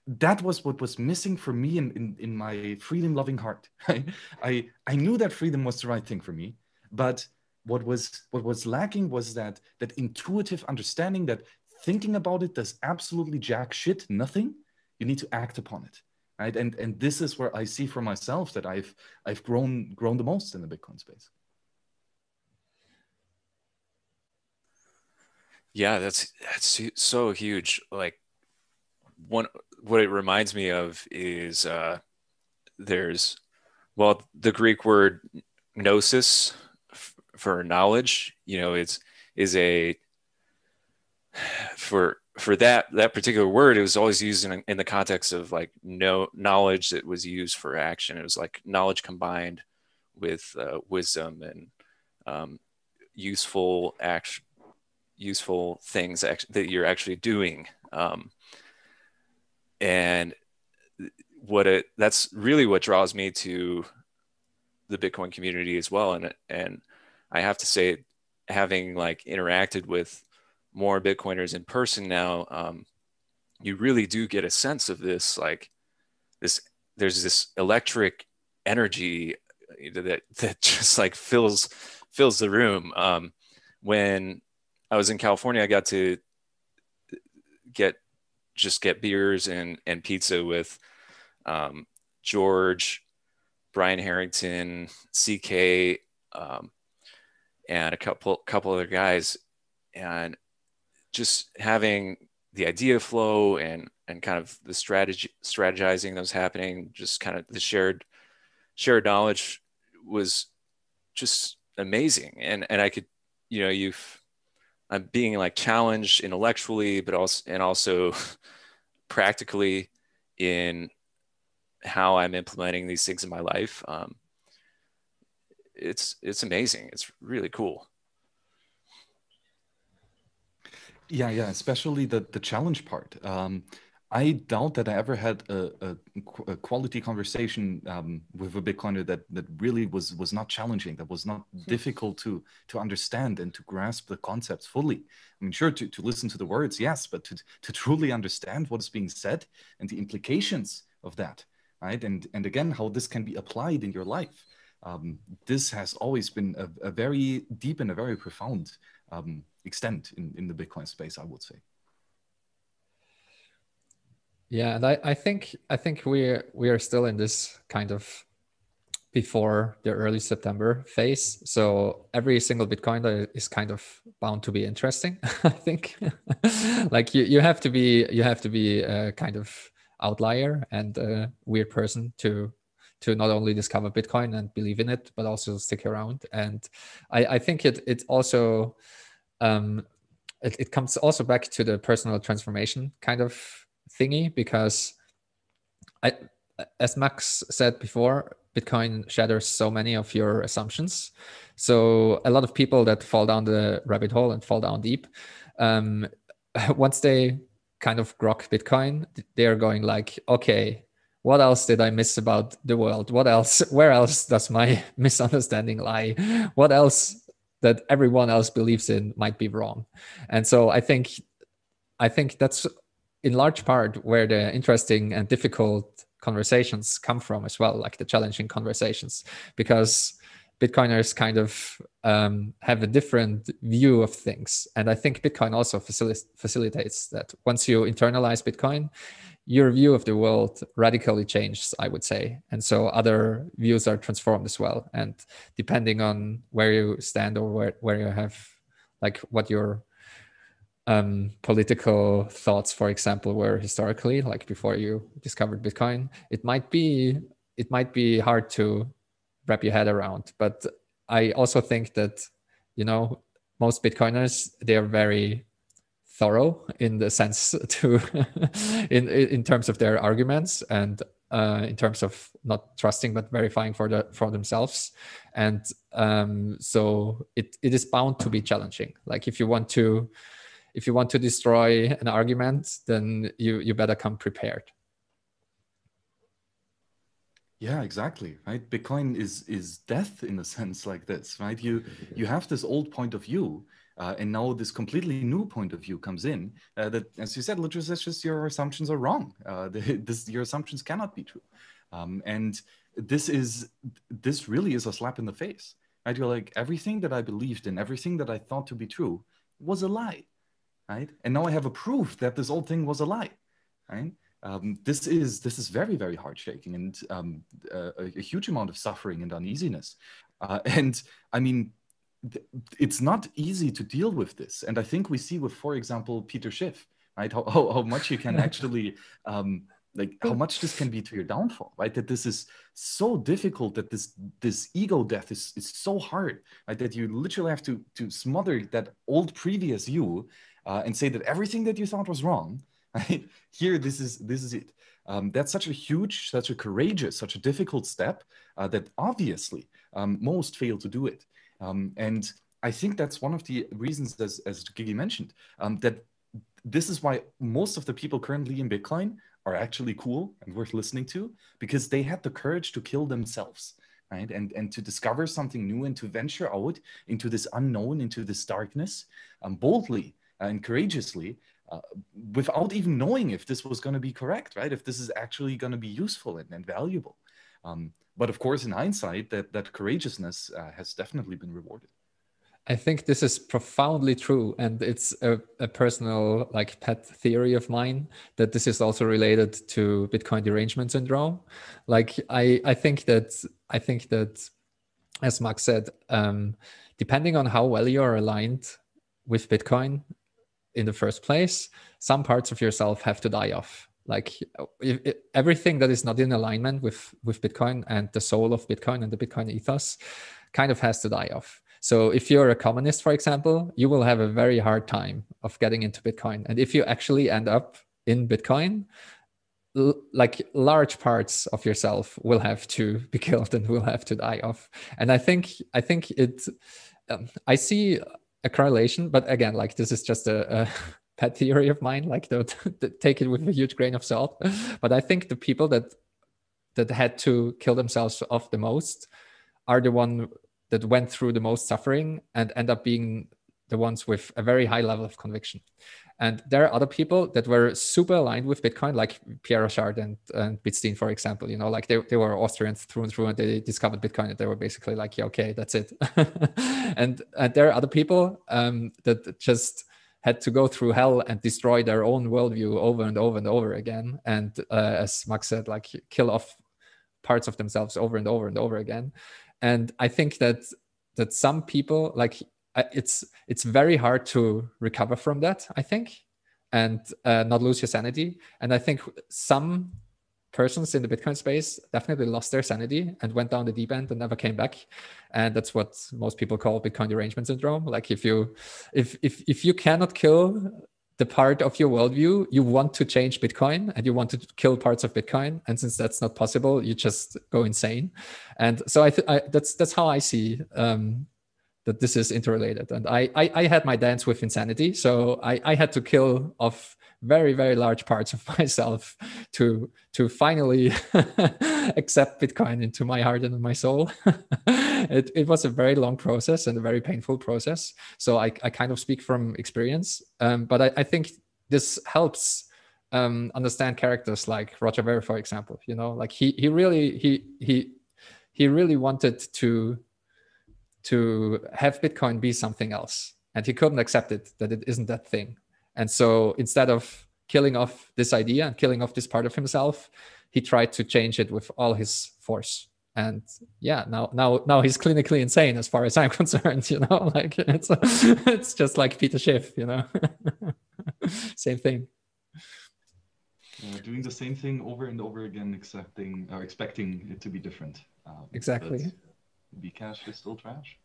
That was what was missing for me in my freedom-loving heart. Right? I knew that freedom was the right thing for me, but what was lacking was that intuitive understanding that thinking about it does absolutely jack shit, nothing. You need to act upon it, right? And this is where I see for myself that I've grown the most in the Bitcoin space. Yeah, that's so huge. Like what it reminds me of is there's, well, the Greek word gnosis for knowledge, you know, is a, for that particular word, it was always used in the context of like knowledge that was used for action. It was like knowledge combined with wisdom and useful things that you're actually doing. And that's really what draws me to the Bitcoin community as well. And I have to say, having like interacted with more Bitcoiners in person now, you really do get a sense of this, like there's this electric energy that just like fills the room. When I was in California, I got to get beers and pizza with George, Brian Harrington, CK, and a couple other guys, and just having the idea flow and kind of the strategizing that was happening, just kind of the shared knowledge was just amazing. And I could, you know, I'm being like challenged intellectually, but also practically in how I'm implementing these things in my life. It's amazing. It's really cool. Yeah, especially the challenge part. I doubt that I ever had a quality conversation with a Bitcoiner that really was not challenging, that was not difficult to understand and to grasp the concepts fully. I mean, sure, to listen to the words, yes, but to truly understand what is being said and the implications of that, right? And again, how this can be applied in your life. This has always been a very deep and a very profound extent in the Bitcoin space, I would say. Yeah, and I think we are still in this kind of before the early September phase. So every single Bitcoin is kind of bound to be interesting. I think like you have to be a kind of outlier and a weird person to not only discover Bitcoin and believe in it, but also stick around. And I think it also it comes also back to the personal transformation kind of thingy, because as Max said before, Bitcoin shatters so many of your assumptions. So a lot of people that fall down the rabbit hole and fall down deep, once they kind of grok Bitcoin, they're going like, okay, what else did I miss about the world? Where else does my misunderstanding lie? What else that everyone else believes in might be wrong? And so I think that's in large part where the interesting and difficult conversations come from as well, like the challenging conversations, because Bitcoiners kind of have a different view of things. And I think Bitcoin also facilitates that. Once you internalize Bitcoin, your view of the world radically changes, I would say. And so other views are transformed as well. And depending on where you stand or where you have, like what your political thoughts, for example, were historically, like before you discovered Bitcoin, it might be hard to wrap your head around. But I also think that, you know, most Bitcoiners, they are very thorough in the sense to in terms of their arguments and in terms of not trusting but verifying for themselves. And so it is bound to be challenging. Like if you want to destroy an argument, then you better come prepared. Yeah, exactly. Right. Bitcoin is death in a sense like this, right? You have this old point of view, and now this completely new point of view comes in. That, as you said, literally, it's just your assumptions are wrong. Your assumptions cannot be true, and this really is a slap in the face. Right? You're like, everything that I believed in, everything that I thought to be true, was a lie, right? And now I have a proof that this old thing was a lie, right? This is very, very heart shaking, and a huge amount of suffering and uneasiness. And I mean, it's not easy to deal with this. And I think we see with, for example, Peter Schiff, right? How much you can actually like how much this can be to your downfall, right? That this is so difficult, that this ego death is so hard, right? That you literally have to smother that old previous you, and say that everything that you thought was wrong, right? Here, this is it. That's such a huge, such a courageous, such a difficult step, that obviously most fail to do it. And I think that's one of the reasons, as Gigi mentioned, that this is why most of the people currently in Bitcoin are actually cool and worth listening to, because they had the courage to kill themselves, right? And to discover something new, and to venture out into this unknown, into this darkness, boldly and courageously, without even knowing if this was going to be correct, right? If this is actually going to be useful and valuable. But of course, in hindsight, that courageousness has definitely been rewarded. I think this is profoundly true, and it's a personal like pet theory of mine that this is also related to Bitcoin derangement syndrome. Like I think that as Max said, depending on how well you're aligned with Bitcoin in the first place, some parts of yourself have to die off. Like everything that is not in alignment with Bitcoin and the soul of Bitcoin and the Bitcoin ethos kind of has to die off. So if you're a communist, for example, you will have a very hard time of getting into Bitcoin. And if you actually end up in Bitcoin, like large parts of yourself will have to be killed and will have to die off. And I think it, I see a correlation, but again, like this is just a pet theory of mine, like don't take it with a huge grain of salt. But I think the people that had to kill themselves off the most are the one that went through the most suffering and end up being the ones with a very high level of conviction. And there are other people that were super aligned with Bitcoin, like Pierre Rochard and Bitstein, for example. You know, like they were Austrians through and through, and they discovered Bitcoin, and they were basically like, yeah, okay, that's it. and there are other people that just had to go through hell and destroy their own worldview over and over and over again. And as Max said, like kill off parts of themselves over and over and over again. And I think that some people, like it's very hard to recover from that, I think, and not lose your sanity. And I think some persons in the Bitcoin space definitely lost their sanity and went down the deep end and never came back. And that's what most people call Bitcoin derangement syndrome. Like if you cannot kill the part of your worldview, you want to change Bitcoin and you want to kill parts of Bitcoin. And since that's not possible, you just go insane. And so that's how I see that this is interrelated. And I had my dance with insanity. So I had to kill off very, very large parts of myself to finally accept Bitcoin into my heart and in my soul. It was a very long process and a very painful process. So I kind of speak from experience. But I think this helps understand characters like Roger Ver, for example. You know, like he really wanted to have Bitcoin be something else, and he couldn't accept it, that it isn't that thing. And so instead of killing off this idea and killing off this part of himself, he tried to change it with all his force. And yeah, now he's clinically insane as far as I'm concerned. You know, like it's just like Peter Schiff. You know, same thing. Doing the same thing over and over again, expecting it to be different. Exactly. Bcash is still trash.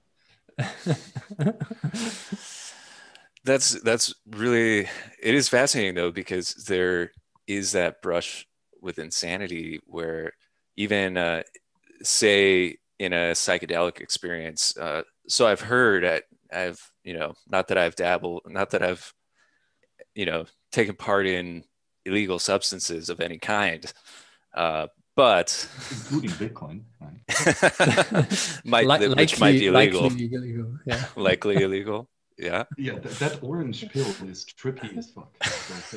That's really, it is fascinating though, because there is that brush with insanity where even say in a psychedelic experience, so I've heard, I've not that I've dabbled, not that I've taken part in illegal substances of any kind, but including Bitcoin, right? which might be illegal. Likely illegal. Yeah. Likely illegal. Yeah. Yeah, that orange pill is trippy as fuck.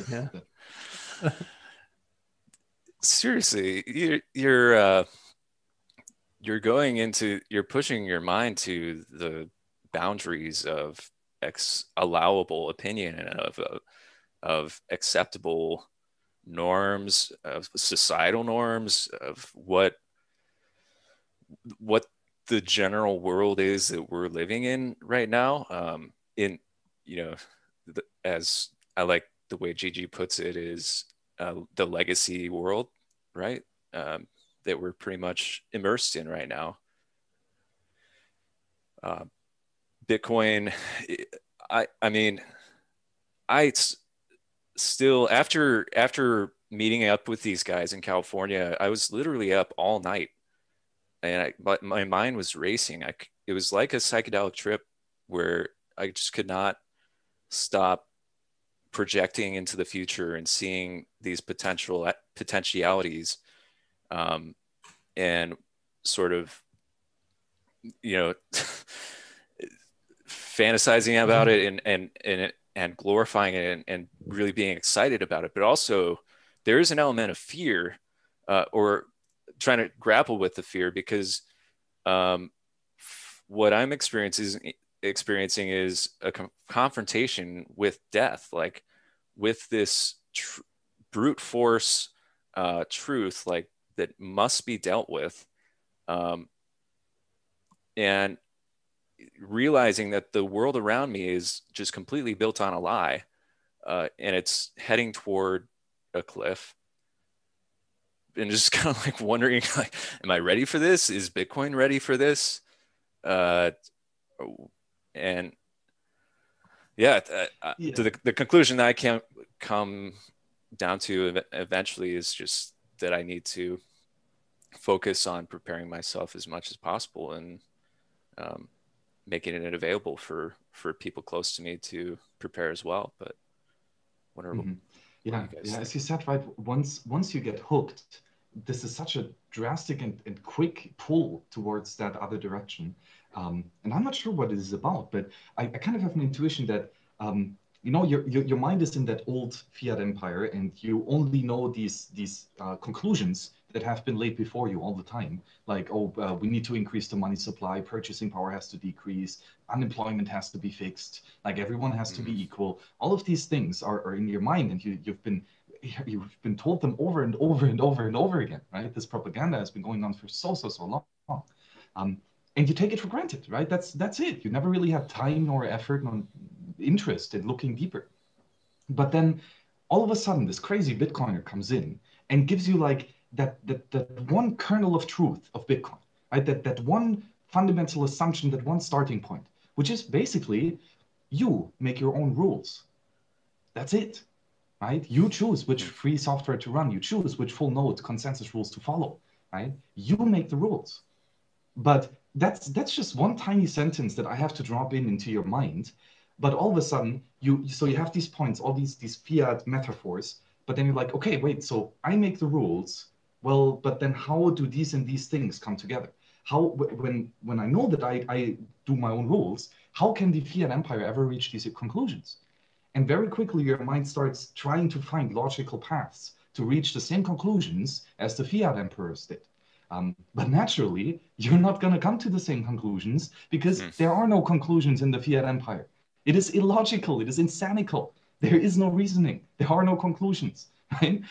Yeah. Seriously, you're pushing your mind to the boundaries of allowable opinion and of acceptable norms, of societal norms, of what the general world is that we're living in right now. As I like the way Gigi puts it, is the legacy world, right? That we're pretty much immersed in right now. Bitcoin, I mean, still, after meeting up with these guys in California, I was literally up all night, and my mind was racing. It was like a psychedelic trip where I just could not stop projecting into the future and seeing these potentialities, and sort of, fantasizing about it and glorifying it and really being excited about it. But also there is an element of fear, or trying to grapple with the fear, because what I'm experiencing is a confrontation with death, like with this brute force truth, like that must be dealt with, and realizing that the world around me is just completely built on a lie, and it's heading toward a cliff, and just kind of like wondering, like, am I ready for this? Is Bitcoin ready for this? And yeah, the conclusion that I can't come down to eventually is just that I need to focus on preparing myself as much as possible, and making it available for people close to me to prepare as well. But whatever. Yeah, as you said, right, once you get hooked, this is such a drastic and quick pull towards that other direction. And I'm not sure what it is about, but I kind of have an intuition that your mind is in that old fiat empire, and you only know these conclusions that have been laid before you all the time. Like, we need to increase the money supply, purchasing power has to decrease, unemployment has to be fixed, like everyone has to be equal. All of these things are in your mind, and you've been told them over and over and over and over again, right? This propaganda has been going on for so long. And you take it for granted, right? That's it. You never really had time nor effort nor interest in looking deeper. But then all of a sudden, this crazy Bitcoiner comes in and gives you like that one kernel of truth of Bitcoin, right? That one fundamental assumption, that one starting point, which is basically you make your own rules. That's it, right? You choose which free software to run. You choose which full node consensus rules to follow, right? You make the rules. But that's just one tiny sentence that I have to drop into your mind. But all of a sudden, you have these points, all these fiat metaphors, but then you're like, okay, wait, so I make the rules. Well, but then how do these and these things come together? How, when I know that I do my own rules, how can the fiat empire ever reach these conclusions? And very quickly, your mind starts trying to find logical paths to reach the same conclusions as the fiat emperors did. But naturally, you're not going to come to the same conclusions, because there are no conclusions in the fiat empire. It is illogical. It is insanical. There is no reasoning. There are no conclusions, right?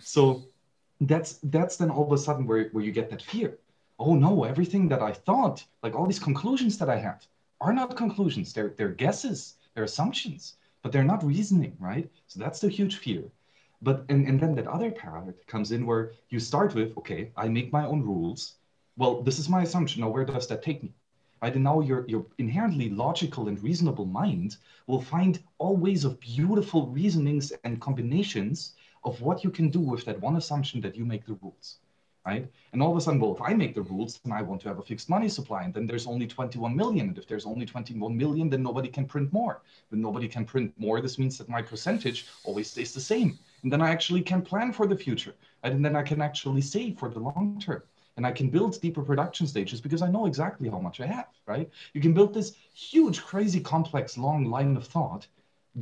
So that's then all of a sudden where you get that fear. Oh no, everything that I thought, like all these conclusions that I had, are not conclusions. They're guesses, they're assumptions, but they're not reasoning, right? So that's the huge fear. But and then that other part comes in where you start with, okay, I make my own rules. Well, this is my assumption. Now, where does that take me? Right? And now your inherently logical and reasonable mind will find all ways of beautiful reasonings and combinations of what you can do with that one assumption that you make the rules. right? And all of a sudden, well, if I make the rules, then I want to have a fixed money supply, and then there's only 21 million. And if there's only 21 million, then nobody can print more. When nobody can print more, this means that my percentage always stays the same. And then I actually can plan for the future, right? And then I can actually save for the long term. And I can build deeper production stages because I know exactly how much I have, right? You can build this huge, crazy, complex, long line of thought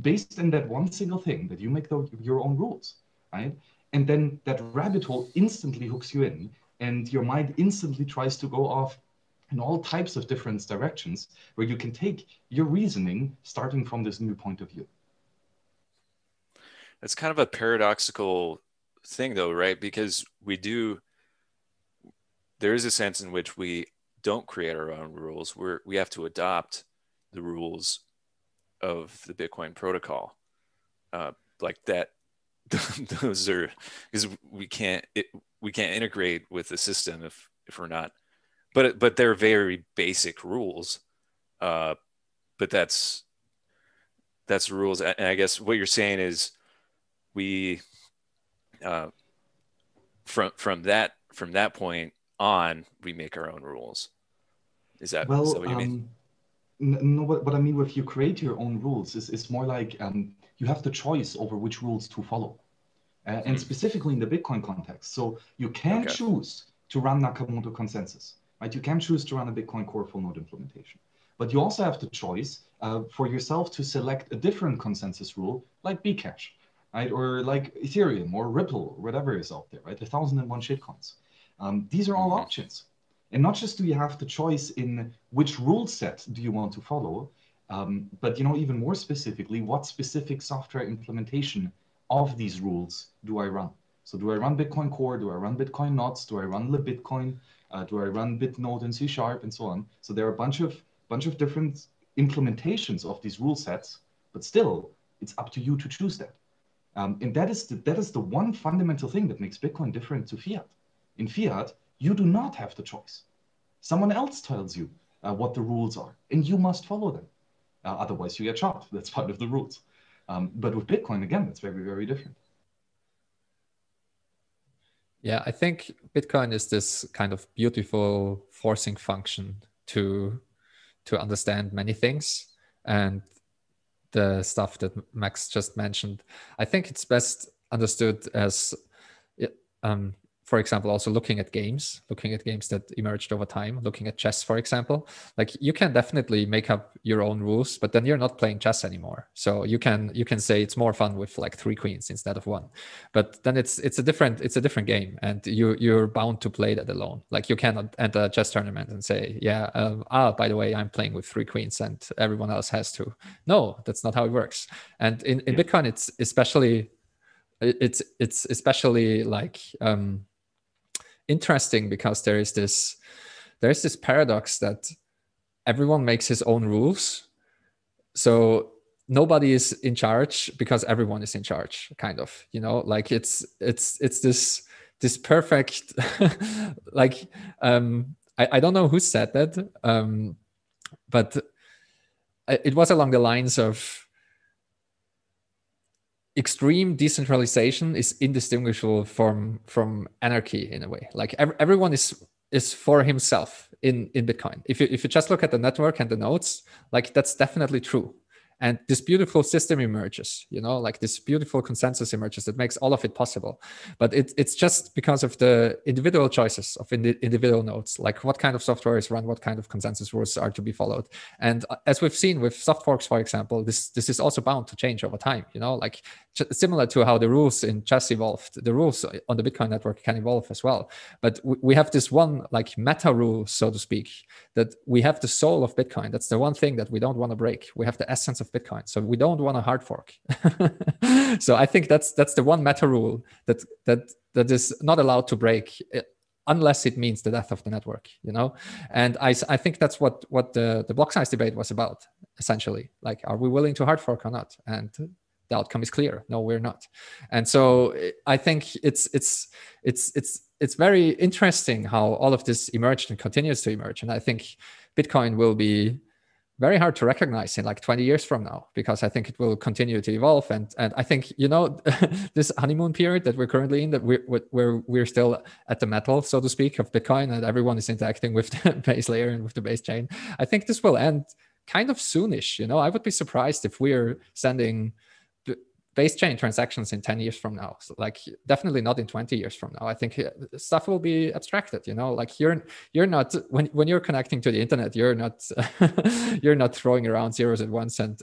based in that one single thing, that you make your own rules, right? And then that rabbit hole instantly hooks you in, and your mind instantly tries to go off in all types of different directions where you can take your reasoning starting from this new point of view. It's kind of a paradoxical thing though, right? Because there is a sense in which we don't create our own rules. We have to adopt the rules of the Bitcoin protocol, like that. Those are, because we can't integrate with the system if we're not. But they're very basic rules. But that's rules. And I guess what you're saying is we from that point on, we make our own rules. Is that what you mean? No, what I mean with you create your own rules is more like you have the choice over which rules to follow. And specifically in the Bitcoin context. So you can choose to run Nakamoto consensus, right? You can choose to run a Bitcoin Core full node implementation. But you also have the choice for yourself to select a different consensus rule like Bcash, right? Or like Ethereum or Ripple or whatever is out there, right? 1001 shitcoins. These are all options. And not just do you have the choice in which rule set do you want to follow, but even more specifically, what specific software implementation of these rules do I run? So do I run Bitcoin Core? Do I run Bitcoin Knots? Do I run LibBitcoin? Do I run BitNode and C# and so on? So there are a bunch of different implementations of these rule sets, but still, it's up to you to choose that. And that is the one fundamental thing that makes Bitcoin different to fiat. In fiat, you do not have the choice. Someone else tells you what the rules are, and you must follow them. Otherwise, you get shot. That's part of the rules. But with Bitcoin, again, that's very, very different. Yeah, I think Bitcoin is this kind of beautiful forcing function to understand many things. And the stuff that Max just mentioned, I think it's best understood as, for example, also looking at games that emerged over time, looking at chess, for example. Like you can definitely make up your own rules, but then you're not playing chess anymore. So you can say it's more fun with like 3 queens instead of 1. But then it's a different game, and you're bound to play that alone. Like you cannot enter a chess tournament and say, by the way, I'm playing with 3 queens and everyone else has to. No, that's not how it works. And in Bitcoin, it's especially like interesting because there is this paradox that everyone makes his own rules, so nobody is in charge because everyone is in charge, kind of, like it's this perfect like I don't know who said that, but it was along the lines of extreme decentralization is indistinguishable from anarchy in a way. Like everyone is for himself in Bitcoin. If you just look at the network and the nodes, like that's definitely true. And this beautiful system emerges, like this beautiful consensus emerges that makes all of it possible. But it's just because of the individual choices of individual nodes, like what kind of software is run, what kind of consensus rules are to be followed. And as we've seen with soft forks, for example, this is also bound to change over time, like similar to how the rules in chess evolved, the rules on the Bitcoin network can evolve as well. But we have this one like meta rule, so to speak, that we have the soul of Bitcoin. That's the one thing that we don't want to break. We have the essence of Bitcoin, so we don't want a hard fork. So I think that's the one meta rule that is not allowed to break unless it means the death of the network, And I think that's what the block size debate was about, essentially. Like, are we willing to hard fork or not? And the outcome is clear. No, we're not. And so I think it's very interesting how all of this emerged and continues to emerge. And I think Bitcoin will be very hard to recognize in like 20 years from now, because I think it will continue to evolve. And I think, you know, this honeymoon period that we're currently in, that we're still at the metal, so to speak, of Bitcoin, and everyone is interacting with the base layer and with the base chain. I think this will end kind of soonish. You know, I would be surprised if we're sending base chain transactions in 10 years from now. So like definitely not in 20 years from now. I think stuff will be abstracted, you know, like you're not, when you're connecting to the internet, you're not you're not throwing around zeros at once and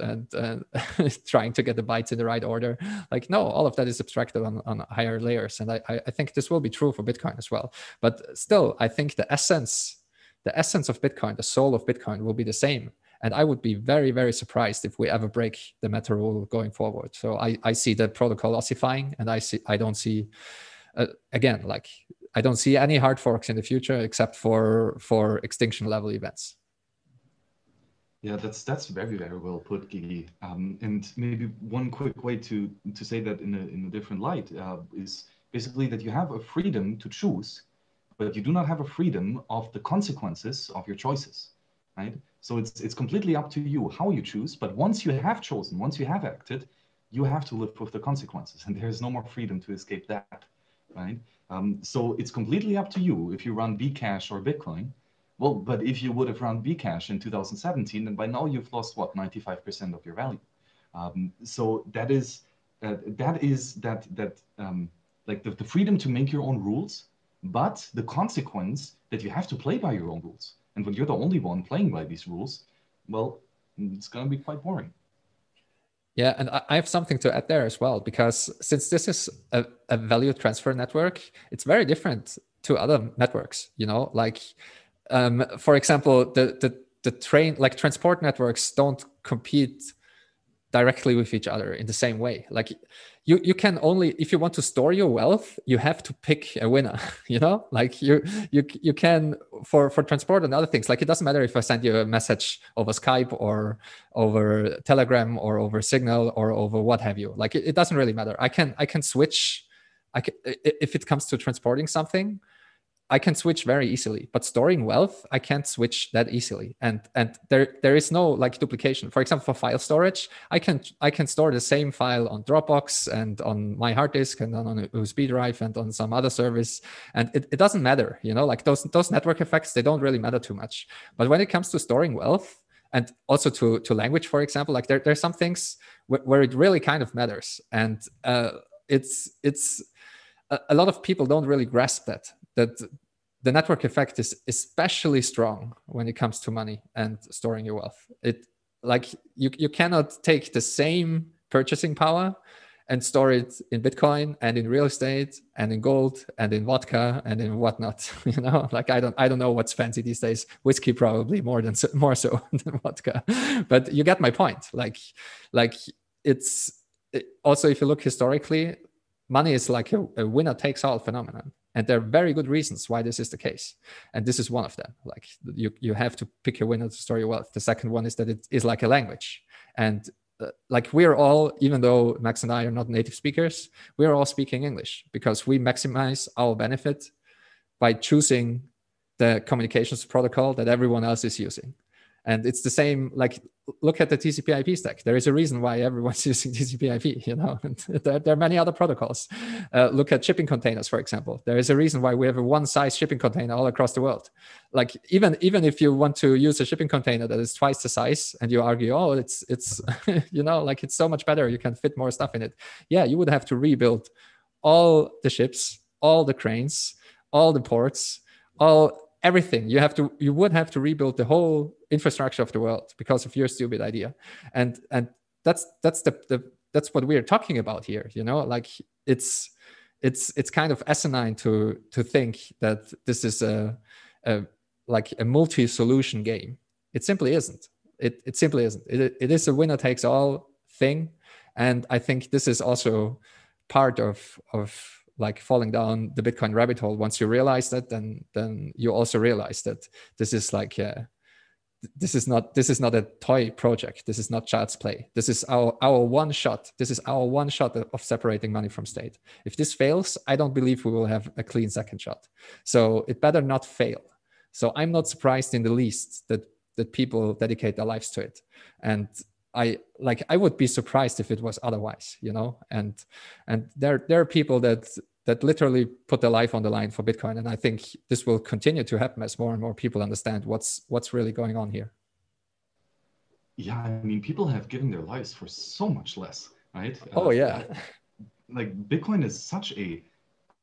trying to get the bytes in the right order. Like, no, all of that is abstracted on higher layers. And I think this will be true for Bitcoin as well. But still, I think the essence of Bitcoin, the soul of Bitcoin will be the same. And I would be very, very surprised if we ever break the meta rule going forward. So I see the protocol ossifying, and I don't see, again, like I don't see any hard forks in the future except for extinction level events. Yeah, that's very, very well put, Gigi. And maybe one quick way to say that in a different light is basically that you have a freedom to choose, but you do not have a freedom of the consequences of your choices, right? So it's completely up to you how you choose, but once you have chosen, once you have acted, you have to live with the consequences, and there's no more freedom to escape that, right? So it's completely up to you if you run Bcash or Bitcoin. Well, but if you would have run Bcash in 2017, then by now you've lost what, 95% of your value. So that is like the freedom to make your own rules, but the consequence that you have to play by your own rules. And when you're the only one playing by these rules, well, it's going to be quite boring. Yeah, and I have something to add there as well, because since this is a value transfer network, it's very different to other networks, you know, like, for example, the train, like transport networks don't compete directly with each other in the same way. Like you can only, if you want to store your wealth, you have to pick a winner, you know, like you can for transport and other things. Like it doesn't matter if I send you a message over Skype or over Telegram or over Signal or over what have you. Like it doesn't really matter. I can switch. If it comes to transporting something, I can switch very easily, but storing wealth, I can't switch that easily. And there is no like duplication. For example, for file storage, I can store the same file on Dropbox and on my hard disk and on a USB drive and on some other service. And it doesn't matter, you know, like those network effects, they don't really matter too much. But when it comes to storing wealth and also to language, for example, like there's some things where it really kind of matters. And it's a lot of people don't really grasp that the network effect is especially strong when it comes to money and storing your wealth. It like you cannot take the same purchasing power and store it in Bitcoin and in real estate and in gold and in vodka and in whatnot. You know, like I don't know what's fancy these days. Whiskey probably more so than vodka, but you get my point. Like also, if you look historically, money is like a winner takes all phenomenon. And there are very good reasons why this is the case. And this is one of them. Like you have to pick a winner to store your wealth. The second one is that it is like a language. And like we're all, even though Max and I are not native speakers, we're all speaking English because we maximize our benefit by choosing the communications protocol that everyone else is using. And it's the same, like, look at the TCP/IP stack. There is a reason why everyone's using TCP/IP, you know, and there are many other protocols. Look at shipping containers, for example. There is a reason why we have a one-size shipping container all across the world. Like, even if you want to use a shipping container that is twice the size and you argue, oh, it's you know, like it's so much better, you can fit more stuff in it. Yeah, you would have to rebuild all the ships, all the cranes, all the ports, everything. You would have to rebuild the whole infrastructure of the world because of your stupid idea. And that's what we're talking about here, you know, like it's kind of asinine to think that this is a multi-solution game. It simply isn't. It simply isn't. It is a winner takes all thing. And I think this is also part of like falling down the Bitcoin rabbit hole. Once you realize that, then you also realize that this is like this is not a toy project. This is not child's play. This is our one shot. This is our one shot of separating money from state. If this fails, I don't believe we will have a clean second shot. So it better not fail. So I'm not surprised in the least that that people dedicate their lives to it. And I would be surprised if it was otherwise, you know. And there are people that literally put their life on the line for Bitcoin. And I think this will continue to happen as more and more people understand what's really going on here. Yeah, I mean, people have given their lives for so much less, right? Oh yeah. Like Bitcoin is such a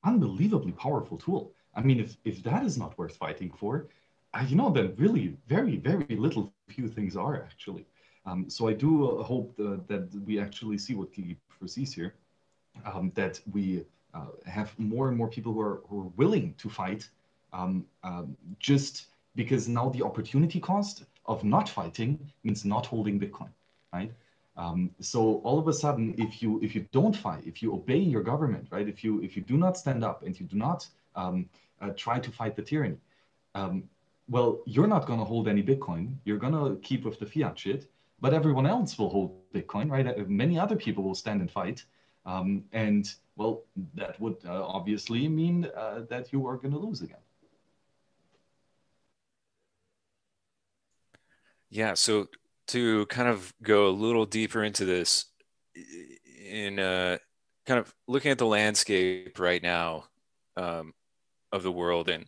unbelievably powerful tool. I mean, if that is not worth fighting for, you know, then really very, very little few things are actually. So I do hope that we actually see what Gigi foresees here, that we have more and more people who are willing to fight, just because now the opportunity cost of not fighting means not holding Bitcoin, right? So all of a sudden, if you don't fight, if you obey your government, right? If you do not stand up and you do not try to fight the tyranny, well, you're not going to hold any Bitcoin. You're going to keep with the fiat shit, but everyone else will hold Bitcoin, right? Many other people will stand and fight. And well, that would obviously mean that you are going to lose again. Yeah, so to kind of go a little deeper into this, in kind of looking at the landscape right now of the world and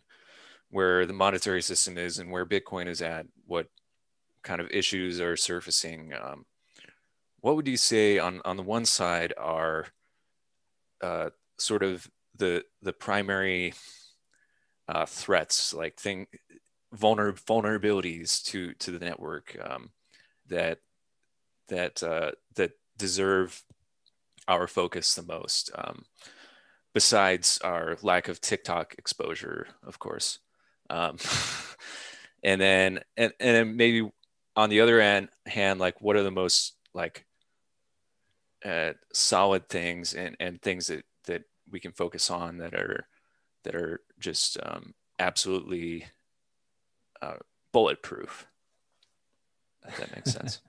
where the monetary system is and where Bitcoin is at, what kind of issues are surfacing, what would you say on the one side are sort of the primary threats, like vulnerabilities to the network that deserve our focus the most, besides our lack of TikTok exposure, of course, and then maybe on the other hand, like what are the most like solid things and things that we can focus on that are just absolutely bulletproof, if that makes sense.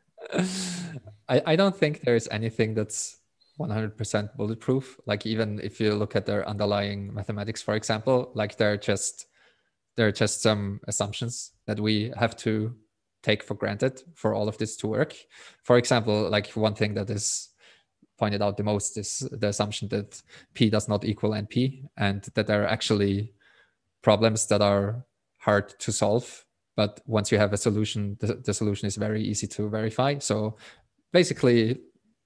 I don't think there's anything that's 100% bulletproof. Like even if you look at their underlying mathematics, for example, like there are just some assumptions that we have to take for granted for all of this to work. For example, like one thing that is pointed out the most is the assumption that P does not equal NP, and that there are actually problems that are hard to solve. But once you have a solution, the solution is very easy to verify. So basically,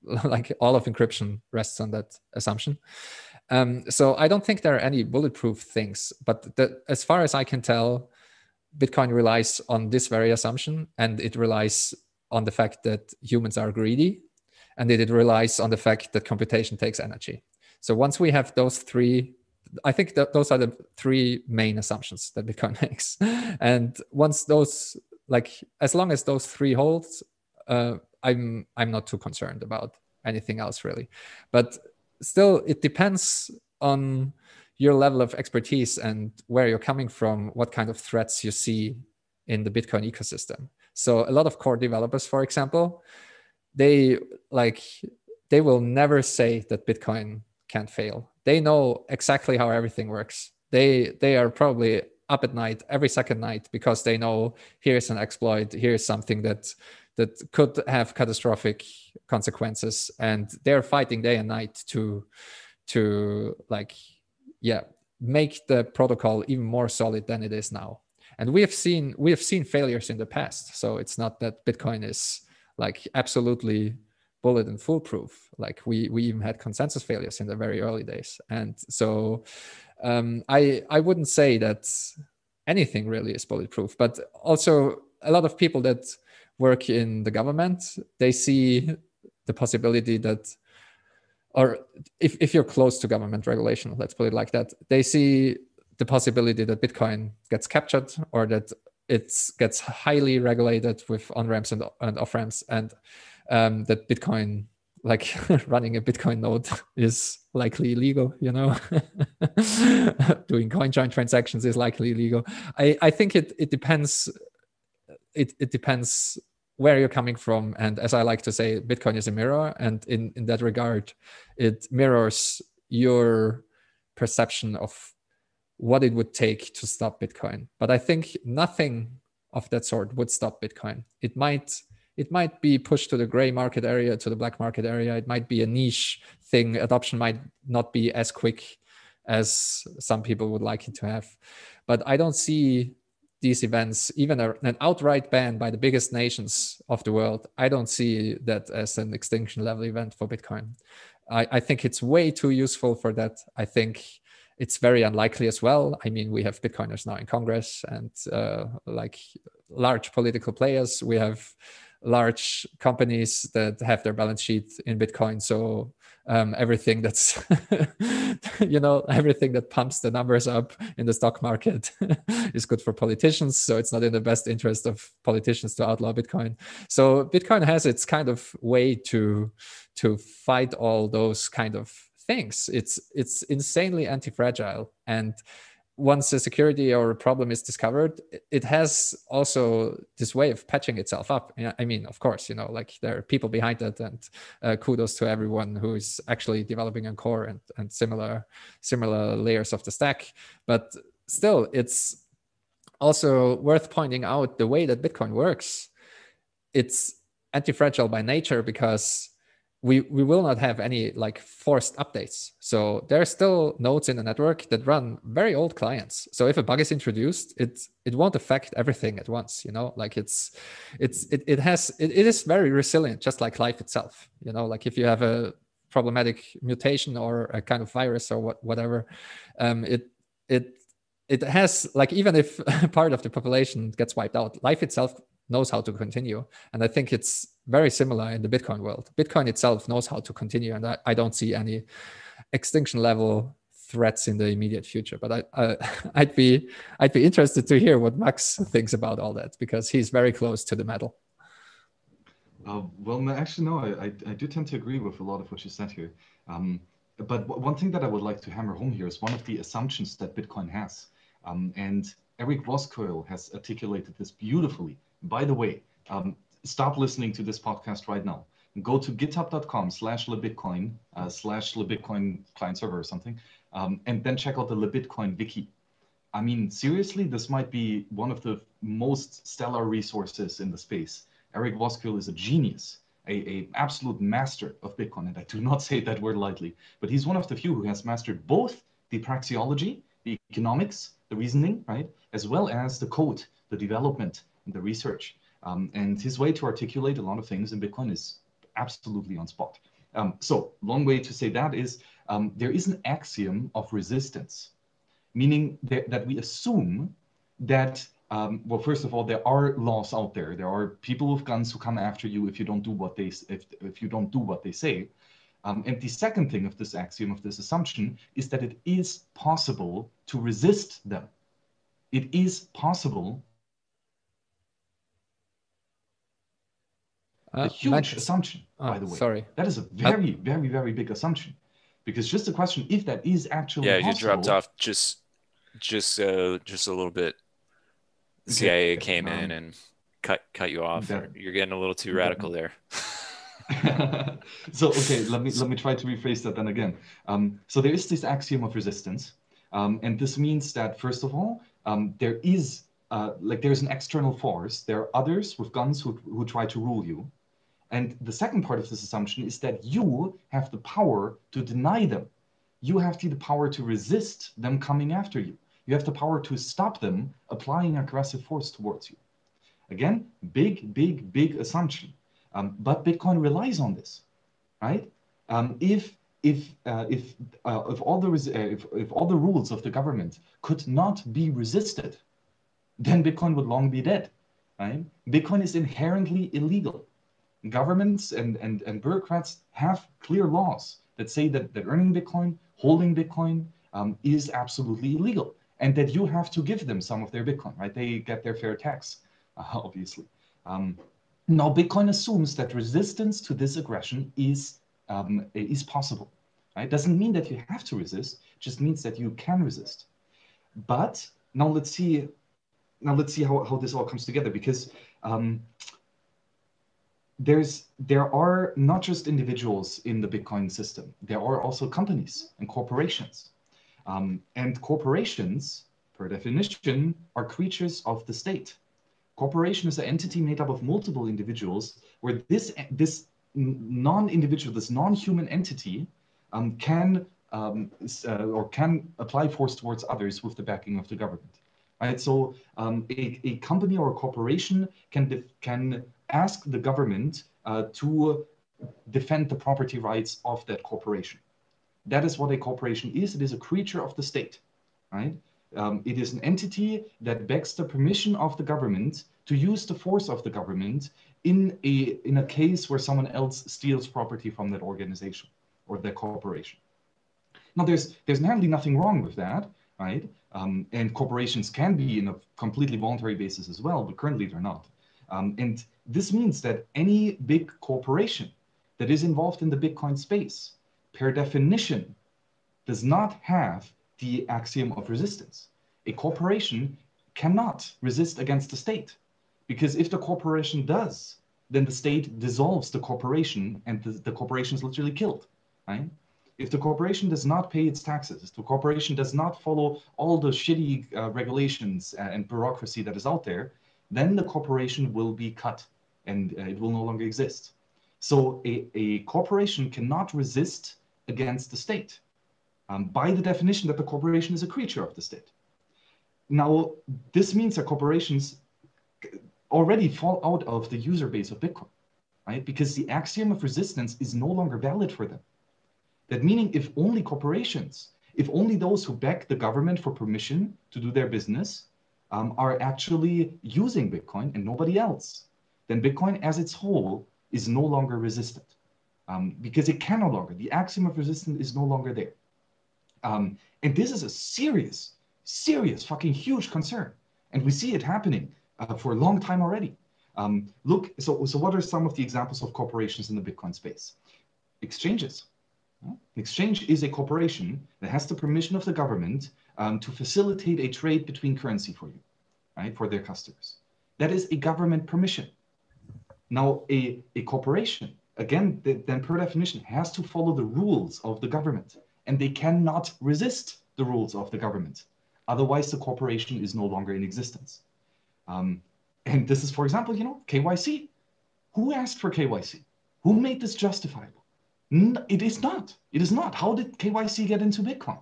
like all of encryption rests on that assumption. So I don't think there are any bulletproof things, but as far as I can tell, Bitcoin relies on this very assumption, and it relies on the fact that humans are greedy, and it relies on the fact that computation takes energy. So once we have those three, I think that those are the three main assumptions that Bitcoin makes. And once those, like, as long as those three holds, I'm not too concerned about anything else really. But still, it depends on your level of expertise and where you're coming from, what kind of threats you see in the Bitcoin ecosystem. So a lot of core developers, for example, they will never say that Bitcoin can't fail. They know exactly how everything works. They are probably up at night every second night because they know here's an exploit, here's something that could have catastrophic consequences, and they're fighting day and night to make the protocol even more solid than it is now. And we have seen failures in the past, so it's not that Bitcoin is like absolutely bullet and foolproof. Like we even had consensus failures in the very early days. And so I wouldn't say that anything really is bulletproof, but also a lot of people that work in the government, they see the possibility that, or if you're close to government regulation, let's put it like that, they see the possibility that Bitcoin gets captured, or that it gets highly regulated with on-ramps and off-ramps, and that Bitcoin, like running a Bitcoin node is likely illegal, you know. Doing coin join transactions is likely illegal. I think it depends. It depends where you're coming from. And as I like to say, Bitcoin is a mirror. And in that regard, it mirrors your perception of what it would take to stop Bitcoin. But I think nothing of that sort would stop Bitcoin. It might be pushed to the gray market area, to the black market area. It might be a niche thing. Adoption might not be as quick as some people would like it to have. But I don't see these events, even an outright ban by the biggest nations of the world, I don't see that as an extinction level event for Bitcoin. I think it's way too useful for that. I think it's very unlikely as well. I mean, we have Bitcoiners now in Congress and like large political players. We have large companies that have their balance sheet in Bitcoin. So everything that's, everything that pumps the numbers up in the stock market is good for politicians. So it's not in the best interest of politicians to outlaw Bitcoin. So Bitcoin has its kind of way to fight all those kind of things. It's insanely anti-fragile, and once a security or a problem is discovered, it has also this way of patching itself up. I mean, of course, like there are people behind it, and kudos to everyone who is actually developing on core and similar layers of the stack. But still, it's also worth pointing out the way that Bitcoin works. It's anti-fragile by nature because we will not have any like forced updates. So there are still nodes in the network that run very old clients. So if a bug is introduced, it won't affect everything at once. Like it is very resilient, just like life itself. Like if you have a problematic mutation or a kind of virus or whatever, it has, like, even if part of the population gets wiped out, life itself knows how to continue. And I think it's very similar in the Bitcoin world. Bitcoin itself knows how to continue, and I don't see any extinction level threats in the immediate future. But I'd be interested to hear what Max thinks about all that, because he's very close to the metal. Well, actually, no, I do tend to agree with a lot of what you said here. But one thing that I would like to hammer home here is one of the assumptions that Bitcoin has. And Eric Voskuil has articulated this beautifully. By the way, stop listening to this podcast right now. Go to github.com/lebitcoin /lebitcoin client server or something, and then check out the LeBitcoin wiki. I mean, seriously, this might be one of the most stellar resources in the space. Eric Voskuil is a genius, a absolute master of Bitcoin, and I do not say that word lightly, but he's one of the few who has mastered both the praxeology, the economics, the reasoning, right, as well as the code, the development, and the research. And his way to articulate a lot of things in Bitcoin is absolutely on spot. So long way to say that is there is an axiom of resistance, meaning that we assume that, well, first of all, there are laws out there. There are people with guns who come after you if you don't do what they if you don't do what they say. And the second thing of this axiom, of this assumption, is that it is possible to resist them. It is possible. A huge assumption, by the way. Sorry. That is a very, very, very big assumption. Because just the question, if that is actually possible... Yeah, you dropped off just a little bit. The CIA came in and cut you off. You're getting a little too radical there. So, okay, let me try to rephrase that then again. So there is this axiom of resistance. And this means that, first of all, there's an external force. There are others with guns who try to rule you. And the second part of this assumption is that you have the power to deny them. You have the power to resist them coming after you. You have the power to stop them applying aggressive force towards you. Again, big, big, big assumption. But Bitcoin relies on this, right? If all the rules of the government could not be resisted, then Bitcoin would long be dead, right? Bitcoin is inherently illegal. Governments and bureaucrats have clear laws that say that earning Bitcoin, holding Bitcoin is absolutely illegal, and that you have to give them some of their Bitcoin, right? They get their fair tax, obviously. Now, Bitcoin assumes that resistance to this aggression is possible, right? Doesn't mean that you have to resist, just means that you can resist. But now let's see how this all comes together, because there are not just individuals in the Bitcoin system. There are also companies and corporations. And corporations, per definition, are creatures of the state. Corporation is an entity made up of multiple individuals where this non-individual, this non-human entity can apply force towards others with the backing of the government. Right? So a company or a corporation can ask the government to defend the property rights of that corporation. That is what a corporation is. It is a creature of the state, right? It is an entity that begs the permission of the government to use the force of the government in a case where someone else steals property from that organization or that corporation. Now, there's inherently nothing wrong with that, right? And corporations can be in a completely voluntary basis as well, but currently they're not. And this means that any big corporation that is involved in the Bitcoin space, per definition, does not have the axiom of resistance. A corporation cannot resist against the state, because if the corporation does, then the state dissolves the corporation and the corporation is literally killed, right? If the corporation does not pay its taxes, if the corporation does not follow all the shitty regulations and bureaucracy that is out there, then the corporation will be cut and it will no longer exist. So a corporation cannot resist against the state by the definition that the corporation is a creature of the state. Now, this means that corporations already fall out of the user base of Bitcoin, right? Because the axiom of resistance is no longer valid for them. That meaning if only corporations, if only those who beg the government for permission to do their business are actually using Bitcoin and nobody else, then Bitcoin as its whole is no longer resistant because it can no longer, the axiom of resistance is no longer there. And this is a serious fucking huge concern. And we see it happening for a long time already. Look, so what are some of the examples of corporations in the Bitcoin space? Exchanges. An exchange is a corporation that has the permission of the government to facilitate a trade between currency for you, right, for their customers. That is a government permission. Now, a corporation, again, then per definition, has to follow the rules of the government, and they cannot resist the rules of the government. Otherwise, the corporation is no longer in existence. And this is, for example, KYC. Who asked for KYC? Who made this justifiable? It is not. It is not. How did KYC get into Bitcoin?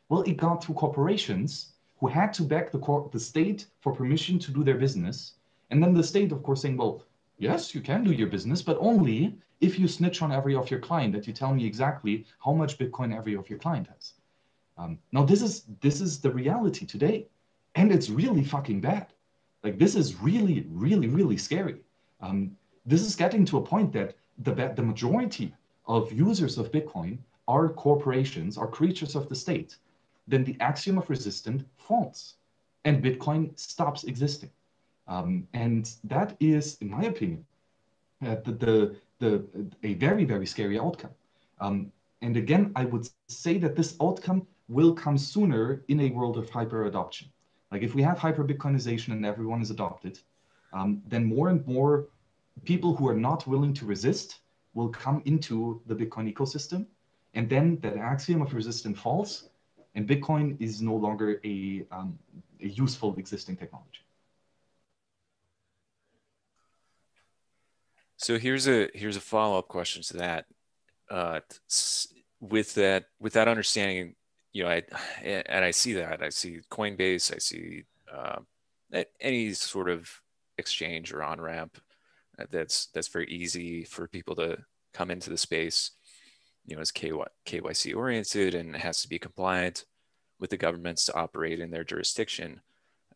Well, it got through corporations who had to beg the state for permission to do their business. And then the state, of course, saying, well, yes, you can do your business, but only if you snitch on every of your client, that you tell me exactly how much Bitcoin every of your client has. Now, this is the reality today. And it's really fucking bad. Like, this is really, really, really scary. This is getting to a point that the majority of users of Bitcoin are corporations, are creatures of the state, then the axiom of resistance falls and Bitcoin stops existing. And that is, in my opinion, a very, very scary outcome. And again, I would say that this outcome will come sooner in a world of hyper adoption. Like if we have hyper Bitcoinization and everyone is adopted, then more and more people who are not willing to resist will come into the Bitcoin ecosystem. And then that axiom of resistance falls and Bitcoin is no longer a useful existing technology. So here's a follow-up question to that. With that understanding, I see that. I see Coinbase, I see any sort of exchange or on-ramp that's very easy for people to come into the space, is KYC oriented and has to be compliant with the governments to operate in their jurisdiction.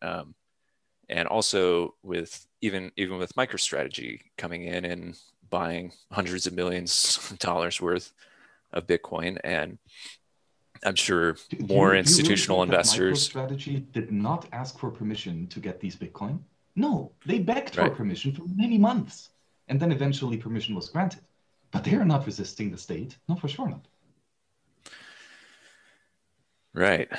And also with even with MicroStrategy coming in and buying hundreds of millions of dollars worth of Bitcoin, and I'm sure more institutional investors. MicroStrategy did not ask for permission to get these Bitcoin. No, they begged for permission for many months, and then eventually permission was granted. But they are not resisting the state. No, for sure not. Right.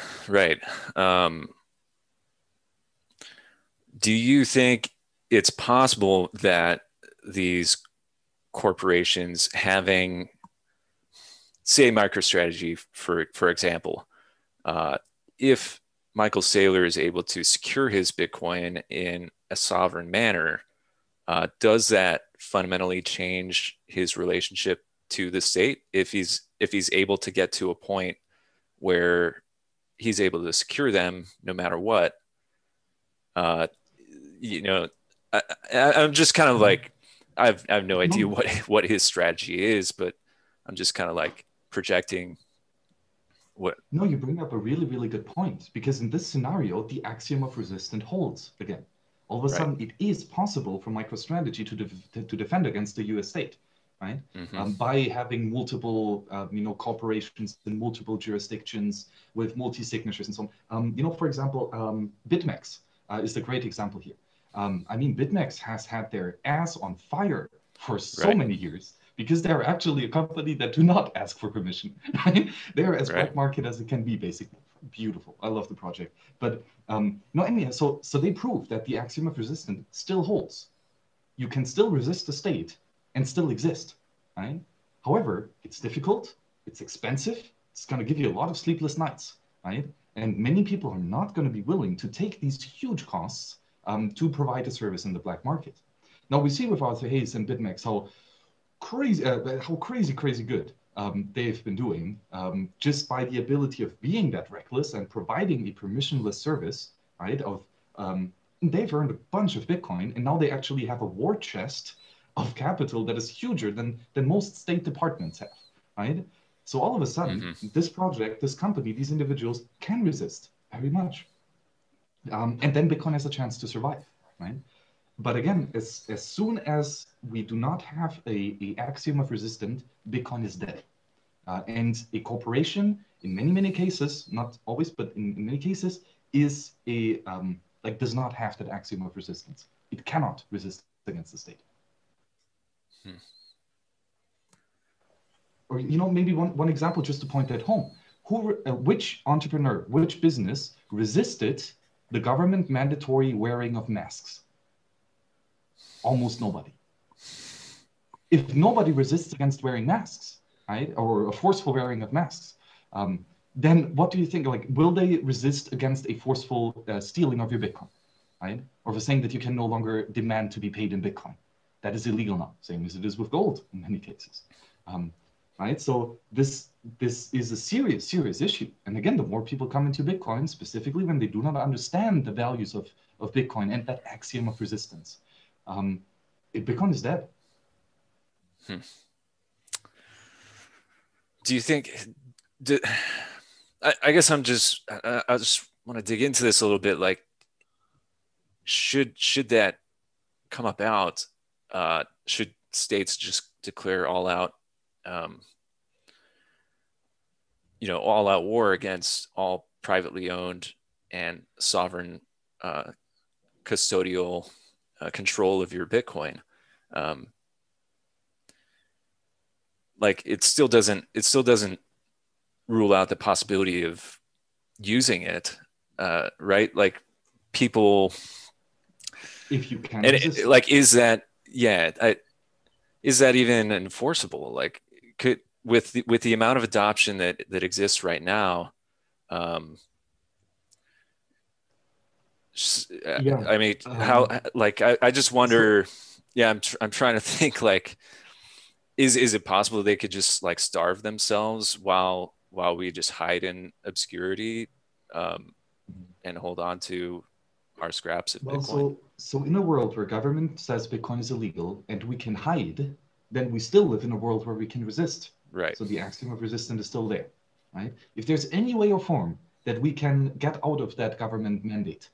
Do you think it's possible that these corporations having, say, MicroStrategy, for example, if Michael Saylor is able to secure his Bitcoin in a sovereign manner, does that fundamentally change his relationship to the state if he's able to get to a point where he's able to secure them no matter what? You know, I'm just kind of like, I have no idea what his strategy is, but I'm just kind of like projecting what. No, you bring up a really, really good point, because in this scenario, the axiom of resistance holds again. All of a sudden, it is possible for MicroStrategy to defend against the US state, right? By having multiple, corporations in multiple jurisdictions with multi-signatures and so on. For example, BitMEX is a great example here. I mean, BitMEX has had their ass on fire for so many years because they're actually a company that do not ask for permission. Right? They're as black market as it can be, basically. Beautiful. I love the project. But so they prove that the axiom of resistance still holds. You can still resist the state and still exist. Right? However, it's difficult. It's expensive. It's going to give you a lot of sleepless nights. Right? And many people are not going to be willing to take these huge costs to provide a service in the black market. Now we see with Arthur Hayes and BitMEX how crazy good they've been doing just by the ability of being that reckless and providing a permissionless service, right? They've earned a bunch of Bitcoin, and now they actually have a war chest of capital that is huger than most state departments have, right? So all of a sudden, this project, this company, these individuals can resist very much. And then Bitcoin has a chance to survive, right? But again, as soon as we do not have a axiom of resistance, Bitcoin is dead. And a corporation, in many cases, not always, but in many cases, is does not have that axiom of resistance. It cannot resist against the state. Or maybe one example just to point that home. Which entrepreneur, which business resisted the government mandatory wearing of masks? Almost nobody. If nobody resists against wearing masks, right, or a forceful wearing of masks, then what do you think? Like, will they resist against a forceful stealing of your Bitcoin, right? Or for saying that you can no longer demand to be paid in Bitcoin? That is illegal now, same as it is with gold in many cases, right? So this is a serious issue. And again, the more people come into Bitcoin, specifically when they do not understand the values of Bitcoin and that axiom of resistance, Bitcoin is dead. Do you think? I guess I just want to dig into this a little bit. Like, should that come about? Should states just declare all out war against all privately owned and sovereign custodial control of your Bitcoin? Like, it still doesn't rule out the possibility of using it, right? Like, people, if you can, and is that even enforceable? Like, could with the amount of adoption that exists right now, I mean, how, like, I just wonder. I'm trying to think, like, is it possible they could just like starve themselves while we just hide in obscurity and hold on to our scraps of Bitcoin? So in a world where government says Bitcoin is illegal and we can hide, then we still live in a world where we can resist. Right. So the axiom of resistance is still there, right? If there's any way or form that we can get out of that government mandate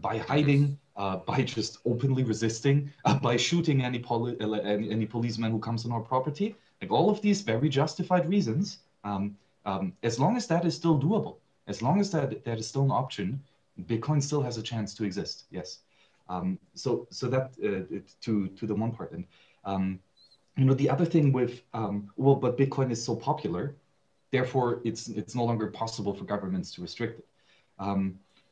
by hiding, by just openly resisting, by shooting any policeman who comes on our property, like all of these very justified reasons, as long as that is still doable, as long as that is still an option, Bitcoin still has a chance to exist. Yes. So that to the one part, and the other thing with but Bitcoin is so popular, therefore it's no longer possible for governments to restrict it.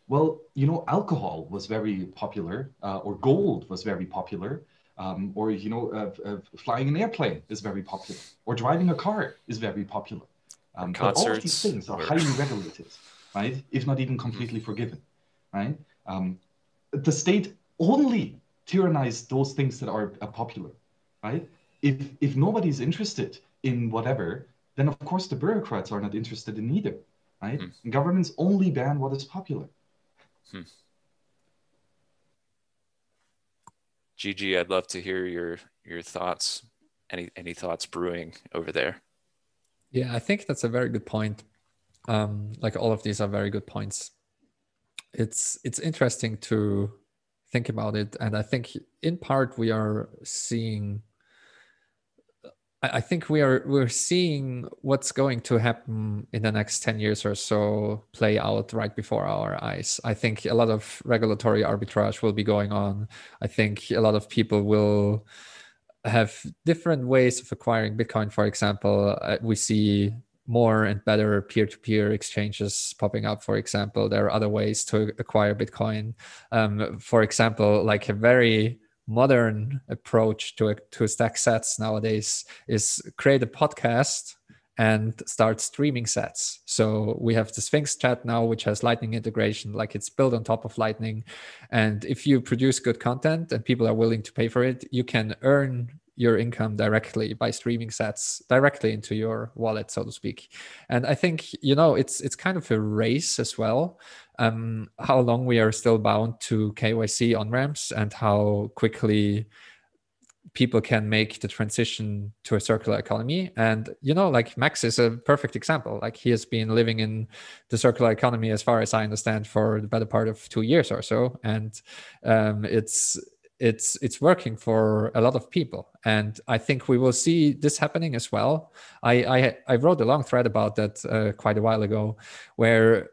Well, alcohol was very popular, or gold was very popular, or flying an airplane is very popular, or driving a car is very popular. But all of these things are highly regulated, right? If not even completely forgiven, right? The state only tyrannize those things that are popular, right? If nobody's interested in whatever, then of course the bureaucrats are not interested in either, right? Governments only ban what is popular. Gigi, I'd love to hear your thoughts. Any thoughts brewing over there? Yeah, I think that's a very good point. Like all of these are very good points. It's interesting to think about it, and I think in part we are seeing. I think we're seeing what's going to happen in the next 10 years or so play out right before our eyes. I think a lot of regulatory arbitrage will be going on. I think a lot of people will have different ways of acquiring Bitcoin. For example, we see more and better peer-to-peer exchanges popping up. For example, there are other ways to acquire Bitcoin. For example, like a very modern approach to stack sats nowadays is create a podcast and start streaming sats. So we have the Sphinx chat now, which has Lightning integration, like it's built on top of Lightning. And if you produce good content and people are willing to pay for it, you can earn your income directly by streaming sats directly into your wallet, so to speak. And I think, it's kind of a race as well. How long we are still bound to KYC on ramps and how quickly people can make the transition to a circular economy. And, like Max is a perfect example. Like he has been living in the circular economy, as far as I understand, for the better part of 2 years or so. And it's working for a lot of people, and I think we will see this happening as well. I wrote a long thread about that quite a while ago, where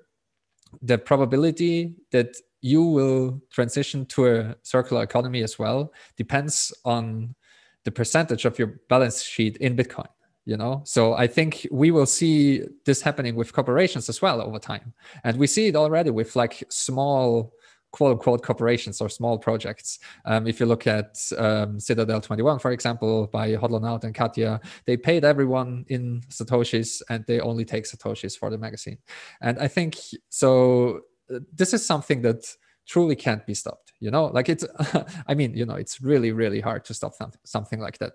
the probability that you will transition to a circular economy as well depends on the percentage of your balance sheet in Bitcoin. So I think we will see this happening with corporations as well over time, and we see it already with like small quote unquote corporations or small projects. If you look at Citadel 21, for example, by Hodlonaut and Katya, they paid everyone in Satoshis and they only take Satoshis for the magazine. And I think so. This is something that truly can't be stopped. Like it's, I mean, it's really, really hard to stop something like that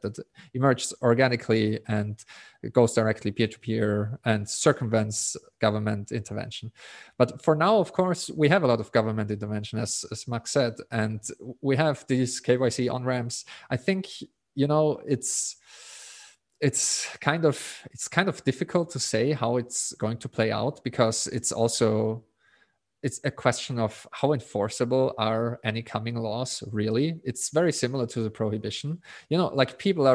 emerges organically and it goes directly peer-to-peer and circumvents government intervention. But for now, of course, we have a lot of government intervention, as Max said, and we have these KYC on-ramps. I think, it's kind of difficult to say how it's going to play out, because it's a question of how enforceable are any coming laws really. It's very similar to the prohibition. Like people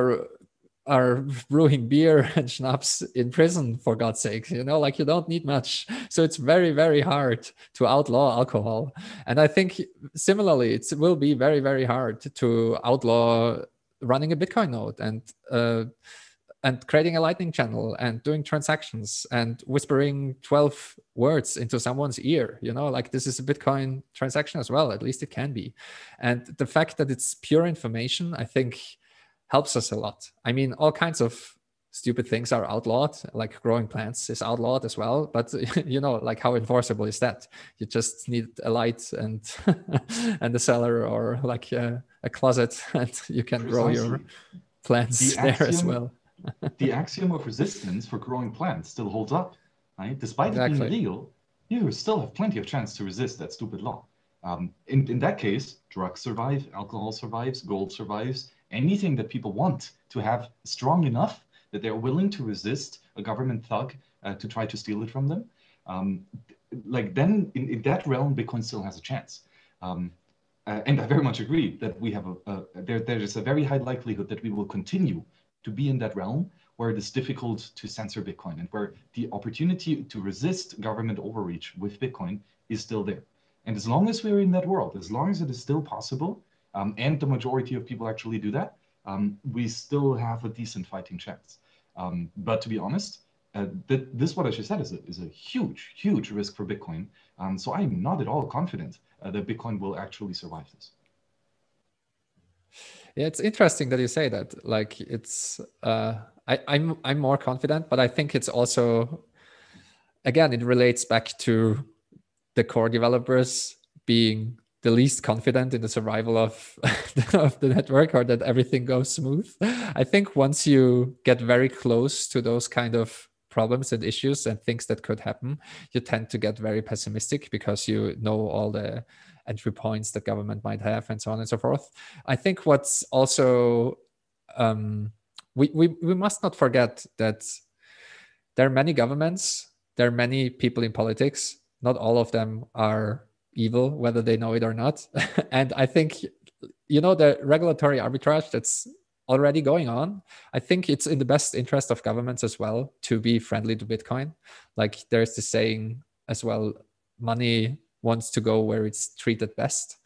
are brewing beer and schnapps in prison, for God's sake. Like you don't need much. So it's very, very hard to outlaw alcohol. And I think similarly, it will be very, very hard to outlaw running a Bitcoin node and creating a Lightning channel and doing transactions and whispering 12 words into someone's ear. Like this is a Bitcoin transaction as well, at least it can be. And the fact that it's pure information, I think helps us a lot. I mean, all kinds of stupid things are outlawed, like growing plants is outlawed as well. But like how enforceable is that? You just need a light and and a cellar or like a closet, and you can grow your plants there as well. The axiom of resistance for growing plants still holds up, right? Despite it being illegal, you still have plenty of chance to resist that stupid law. In that case, drugs survive, alcohol survives, gold survives. Anything that people want to have strong enough that they're willing to resist a government thug to try to steal it from them, then in that realm, Bitcoin still has a chance. And I very much agree that we have there is a very high likelihood that we will continue to be in that realm where it is difficult to censor Bitcoin and where the opportunity to resist government overreach with Bitcoin is still there. And as long as we're in that world, as long as it is still possible, and the majority of people actually do that, we still have a decent fighting chance. But to be honest, this, what I just said, is a huge, huge risk for Bitcoin. So I'm not at all confident that Bitcoin will actually survive this. Yeah, it's interesting that you say that. Like it's, I'm more confident, but I think it's also, again, it relates back to the core developers being the least confident in the survival of of the network, or that everything goes smooth. I think once you get very close to those kind of problems and issues and things that could happen, you tend to get very pessimistic because you know all the entry points that government might have and so on and so forth. I think what's also we must not forget that there are many governments, there are many people in politics. Not all of them are evil, whether they know it or not. And I think, the regulatory arbitrage that's already going on, I think it's in the best interest of governments as well to be friendly to Bitcoin. Like there's the saying as well, money wants to go where it's treated best.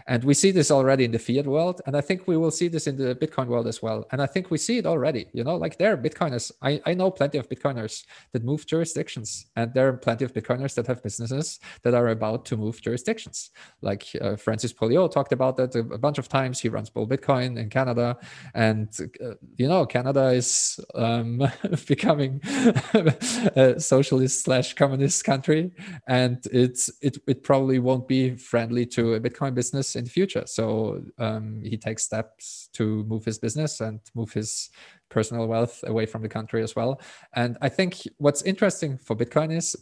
And we see this already in the fiat world. And I think we will see this in the Bitcoin world as well. And I think we see it already, like there are Bitcoiners. I know plenty of Bitcoiners that move jurisdictions, and there are plenty of Bitcoiners that have businesses that are about to move jurisdictions. Like Francis Polio talked about that a bunch of times. He runs Bull Bitcoin in Canada. And, Canada is becoming a socialist/communist country. And it probably won't be friendly to a Bitcoin business in the future. So he takes steps to move his business and move his personal wealth away from the country as well. And I think what's interesting for Bitcoin is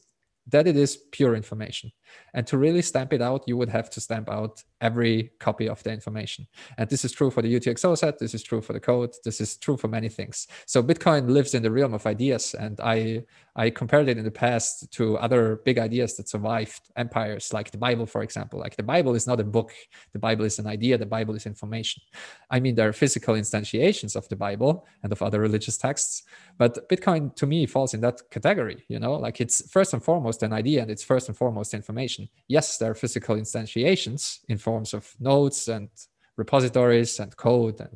that it is pure information. And to really stamp it out, you would have to stamp out every copy of the information. And this is true for the UTXO set. This is true for the code. This is true for many things. So Bitcoin lives in the realm of ideas. And I compared it in the past to other big ideas that survived empires, like the Bible, for example. Like the Bible is not a book. The Bible is an idea. The Bible is information. I mean, there are physical instantiations of the Bible and of other religious texts. But Bitcoin, to me, falls in that category. Like it's first and foremost an idea, and it's first and foremost information. Yes, there are physical instantiations in forms of nodes and repositories and code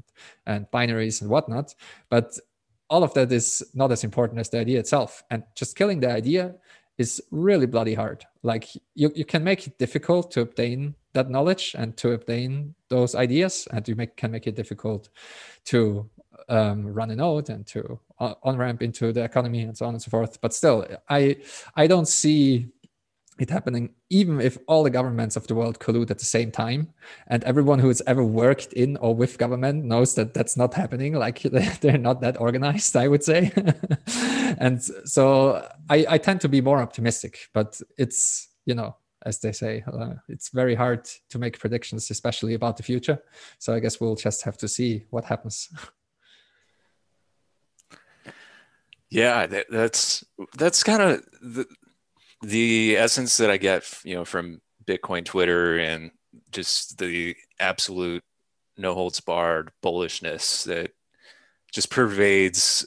and binaries and whatnot, but all of that is not as important as the idea itself. And just killing the idea is really bloody hard. Like you can make it difficult to obtain that knowledge and to obtain those ideas, and you can make it difficult to run a node and to on-ramp into the economy and so on and so forth. But still, I don't see it happening, even if all the governments of the world collude at the same time. And everyone who has ever worked in or with government knows that that's not happening. Like they're not that organized, I would say. And so I tend to be more optimistic, but it's, as they say, it's very hard to make predictions, especially about the future. So I guess we'll just have to see what happens. Yeah, that's kind of the essence that I get, from Bitcoin Twitter, and just the absolute no holds barred bullishness that just pervades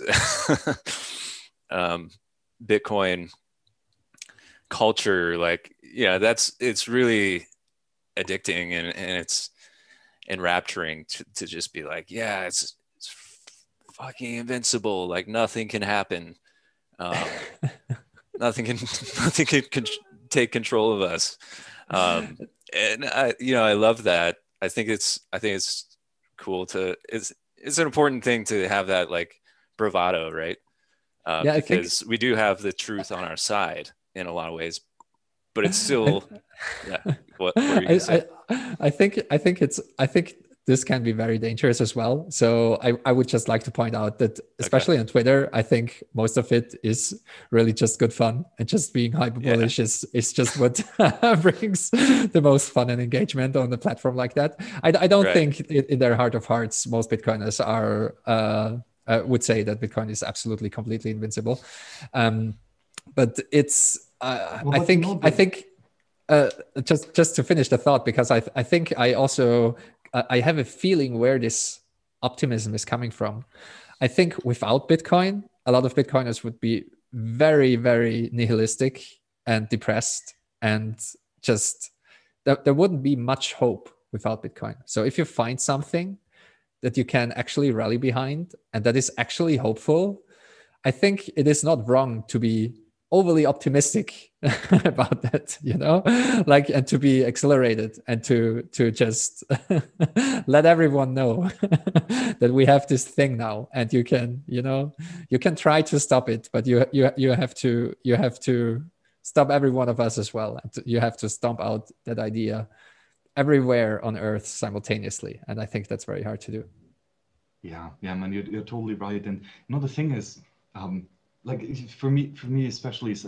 Bitcoin culture. Like, it's really addicting, and it's enrapturing to just be like, yeah, it's fucking invincible. Like nothing can happen. Nothing can take control of us. And I love that. I think it's cool it's an important thing to have that like bravado, right? Because we do have the truth on our side in a lot of ways, but it's still, what were you gonna say? I think this can be very dangerous as well. So I would just like to point out that, especially on Twitter, I think most of it is really just good fun, and just being hyper bullish is just what brings the most fun and engagement on the platform like that. I don't think in their heart of hearts, most Bitcoiners would say that Bitcoin is absolutely, completely invincible. But it's, I think just to finish the thought, because I think I have a feeling where this optimism is coming from. I think without Bitcoin, a lot of Bitcoiners would be very, very nihilistic and depressed, and just there wouldn't be much hope without Bitcoin. So if you find something that you can actually rally behind and that is actually hopeful, I think it is not wrong to be overly optimistic about that, and to be accelerated, and to just let everyone know that we have this thing now, and you can try to stop it, but you have to stop every one of us as well, and you have to stomp out that idea everywhere on Earth simultaneously, and I think that's very hard to do. Yeah, man, you're totally right. And the thing is, like for me especially, is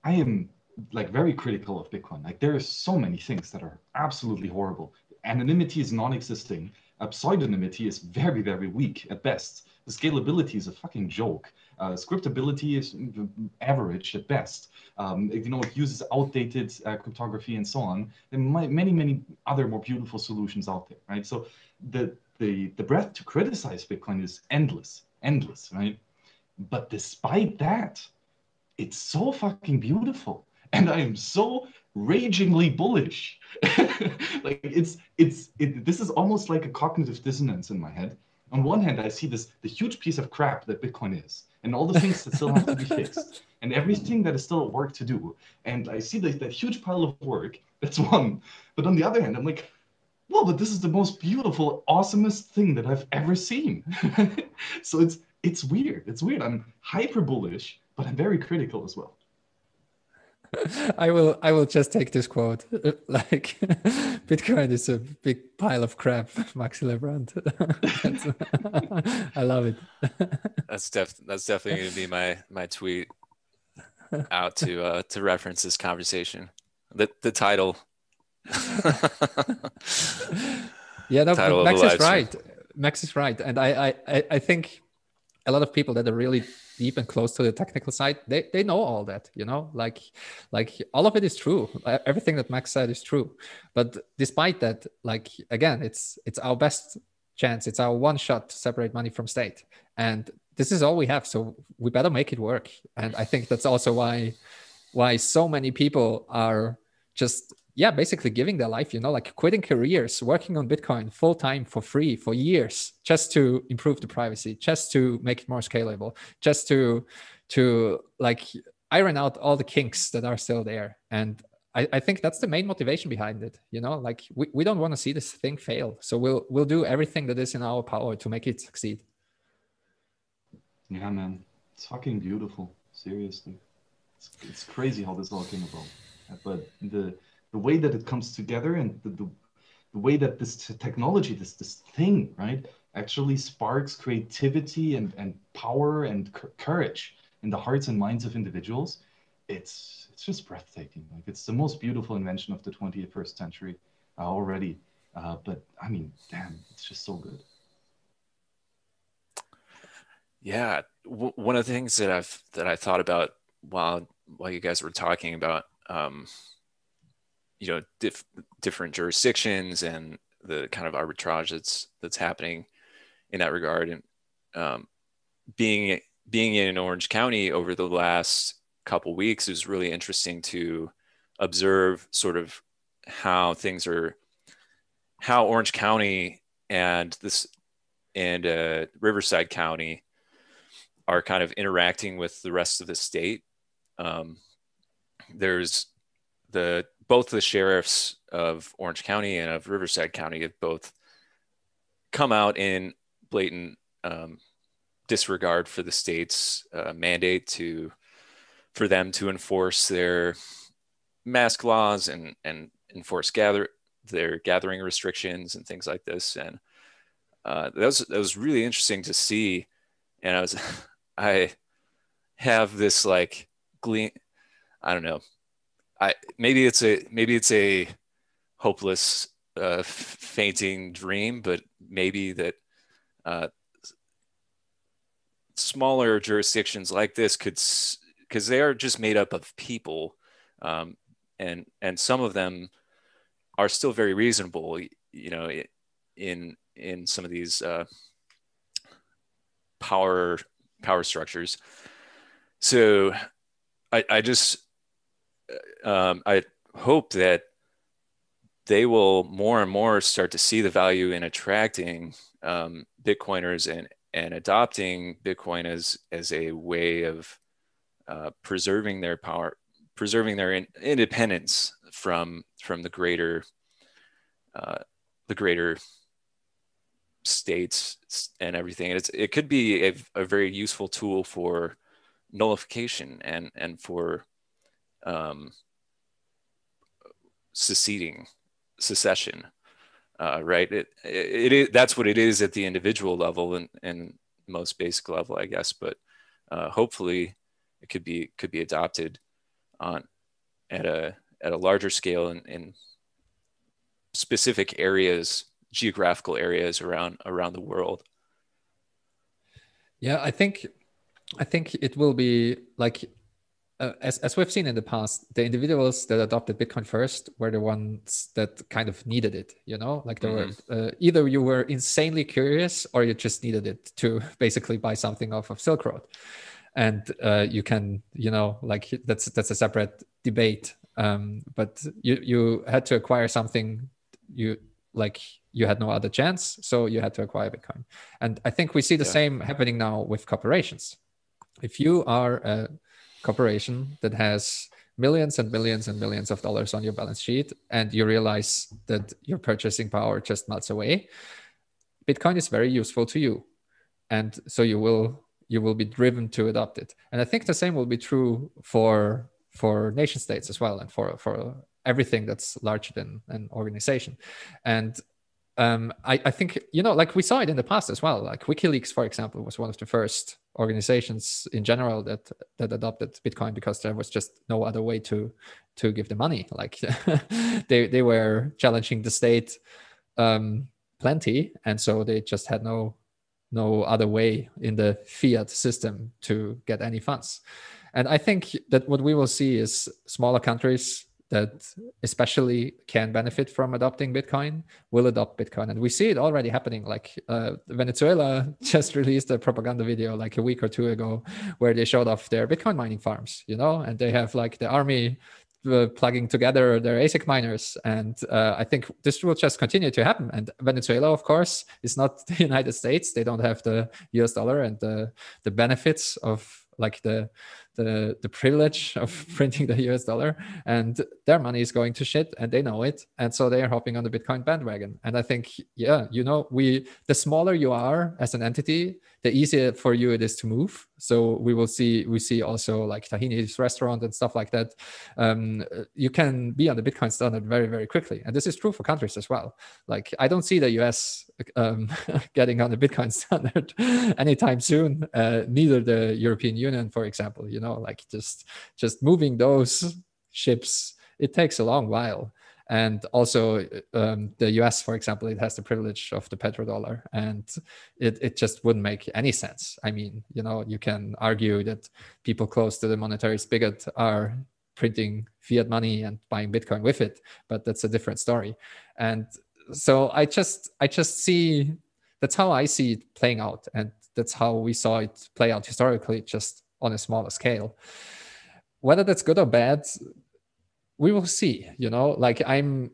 I am like very critical of Bitcoin. Like there are so many things that are absolutely horrible. Anonymity is non-existing. Pseudonymity is very, very weak at best. The scalability is a fucking joke. Scriptability is average at best. It uses outdated cryptography and so on. There are many other more beautiful solutions out there, right? So the breadth to criticize Bitcoin is endless, right? But despite that, it's so fucking beautiful, and I am so ragingly bullish. Like this is almost like a cognitive dissonance in my head. On one hand, I see the huge piece of crap that Bitcoin is, and all the things that still have to be fixed, and everything that is still work to do. And I see that huge pile of work. That's one. But on the other hand, I'm like, well, but this is the most beautiful, awesomest thing that I've ever seen. So it's weird. It's weird. I'm hyper bullish, but I'm very critical as well. I will just take this quote. Like, Bitcoin is a big pile of crap, Max Hillebrand. I love it. That's definitely going to be my tweet out to reference this conversation. The title. Yeah, no, Title Max of is the live right. Max is right, and I think a lot of people that are really deep and close to the technical side, they know all that, like all of it is true. Everything that Max said is true. But despite that, like, again, it's our best chance. It's our one shot to separate money from state. And this is all we have. So we better make it work. And I think that's also why so many people are just, basically giving their life, like quitting careers, working on Bitcoin full time for free for years, just to improve the privacy, just to make it more scalable, just to like iron out all the kinks that are still there. And I think that's the main motivation behind it. Like we don't want to see this thing fail. So we'll do everything that is in our power to make it succeed. Yeah, man. It's fucking beautiful. Seriously. It's crazy how this all came about. But the way that it comes together, and the way that this technology, this thing, right, actually sparks creativity and power and courage in the hearts and minds of individuals, it's just breathtaking. Like, it's the most beautiful invention of the 21st century already. But I mean, damn, it's just so good. Yeah, one of the things that I thought about while you guys were talking about, different jurisdictions and the kind of arbitrage that's happening in that regard, and being in Orange County over the last couple weeks is really interesting to observe sort of how Orange County and Riverside County are kind of interacting with the rest of the state. There's both the sheriffs of Orange County and of Riverside County have both come out in blatant disregard for the state's mandate for them to enforce their mask laws and enforce their gathering restrictions and things like this. And that was really interesting to see. And I have this like gleam. I don't know. Maybe it's a hopeless, fainting dream, but maybe that smaller jurisdictions like this because they are just made up of people, and some of them are still very reasonable, in some of these power structures. So I just I hope that they will more and more start to see the value in attracting Bitcoiners and adopting Bitcoin as a way of preserving their power, preserving their independence from the greater states and everything. It could be a very useful tool for nullification and for seceding secession, right? It is, that's what it is at the individual level and most basic level, I guess. But hopefully, it could be adopted at a larger scale in specific areas, geographical areas around the world. Yeah, I think it will be like, as we've seen in the past, the individuals that adopted Bitcoin first were the ones that kind of needed it, you know, like there were either you were insanely curious or you just needed it to basically buy something off of Silk Road. And you can, you know, like that's a separate debate. But you had to acquire something you had no other chance, so you had to acquire Bitcoin. And I think we see the same happening now with corporations. If you are a corporation that has millions and millions and millions of dollars on your balance sheet, and you realize that your purchasing power just melts away, Bitcoin is very useful to you, and so you will be driven to adopt it. And I think the same will be true for nation states as well, and for everything that's larger than an organization. And I think, you know, like we saw it in the past as well. Like WikiLeaks, for example, was one of the first organizations in general that adopted Bitcoin because there was just no other way to give the money. Like they were challenging the state plenty, and so they just had no other way in the fiat system to get any funds. And I think that what we will see is smaller countries that especially can benefit from adopting Bitcoin will adopt Bitcoin. And we see it already happening. Like Venezuela just released a propaganda video like a week or two ago where they showed off their Bitcoin mining farms, you know, and they have like the army plugging together their ASIC miners. And I think this will just continue to happen. And Venezuela, of course, is not the United States. They don't have the US dollar and the benefits of like the privilege of printing the US dollar, and their money is going to shit and they know it. And so they are hopping on the Bitcoin bandwagon. And I think, yeah, you know, the smaller you are as an entity, the easier for you it is to move. So we see also like Tahini's restaurant and stuff like that. You can be on the Bitcoin standard very, very quickly. And this is true for countries as well. Like I don't see the US getting on the Bitcoin standard anytime soon. Neither the European Union, for example, you know, like just moving those ships, it takes a long while. And also the US, for example, it has the privilege of the petrodollar, and it just wouldn't make any sense. I mean, you know, you can argue that people close to the monetary spigot are printing fiat money and buying Bitcoin with it, but that's a different story. And so I just see, that's how I see it playing out, and that's how we saw it play out historically, just on a smaller scale. Whether that's good or bad, we will see. You know, like I'm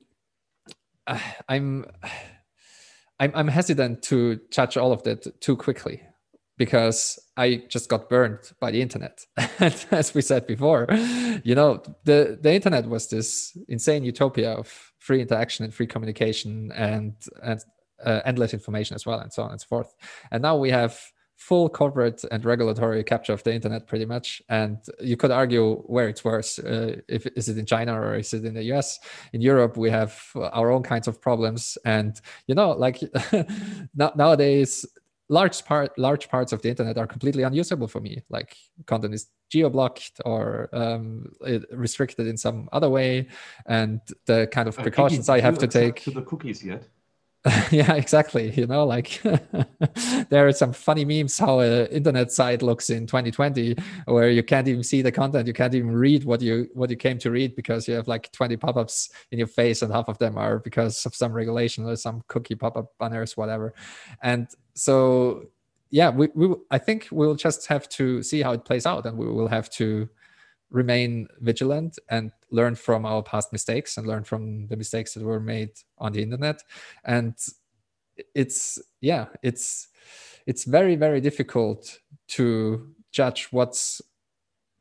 hesitant to judge all of that too quickly, because I just got burned by the internet. As we said before, you know, the internet was this insane utopia of free interaction and free communication and endless information as well, and so on and so forth. And now we have full corporate and regulatory capture of the internet pretty much. And you could argue where it's worse. Is it in China or is it in the US? In Europe, we have our own kinds of problems. And, you know, like nowadays, large parts of the internet are completely unusable for me. Like content is geo-blocked or restricted in some other way. And the kind of precautions I have to take. To the cookies yet? Yeah, exactly. You know, like there are some funny memes how an internet site looks in 2020, where you can't even see the content, you can't even read what you came to read, because you have like 20 pop-ups in your face, and half of them are because of some regulation or some cookie pop-up banners, whatever. And so, yeah, I think we'll just have to see how it plays out, and we will have to remain vigilant and learn from our past mistakes and learn from the mistakes that were made on the internet. And it's very, very difficult to judge what's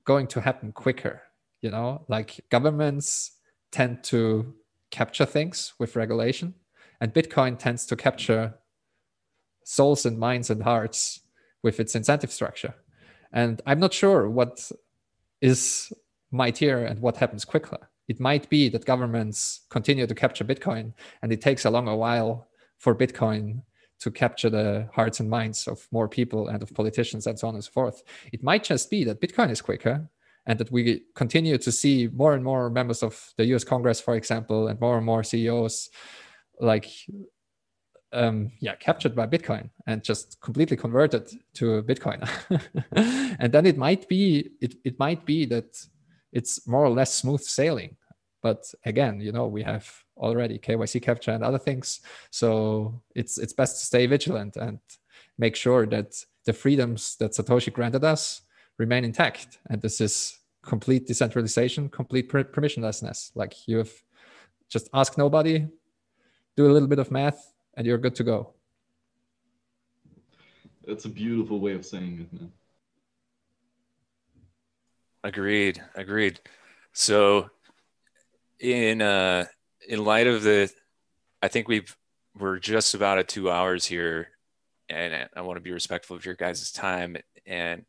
going to happen quicker. You know, like governments tend to capture things with regulation, and Bitcoin tends to capture souls and minds and hearts with its incentive structure. And I'm not sure what is mightier and what happens quicker. It might be that governments continue to capture Bitcoin, and it takes a longer while for Bitcoin to capture the hearts and minds of more people and of politicians and so on and so forth. It might just be that Bitcoin is quicker, and that we continue to see more and more members of the US Congress, for example, and more CEOs captured by Bitcoin and just completely converted to Bitcoin. And then it might be that it's more or less smooth sailing. But again, we have already KYC capture and other things. So it's best to stay vigilant and make sure that the freedoms that Satoshi granted us remain intact. And this is complete decentralization, complete permissionlessness. Like, you have just ask nobody, do a little bit of math, and you're good to go. That's a beautiful way of saying it, man. Agreed. So in light of I think we're just about at 2 hours here, and I want to be respectful of your guys' time. And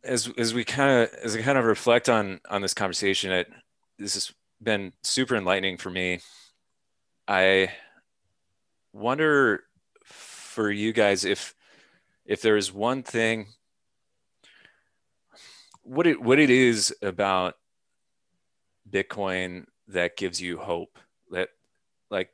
as I kind of reflect on this conversation, this has been super enlightening for me. I wonder for you guys if there's one thing, what it is about Bitcoin that gives you hope, that, like,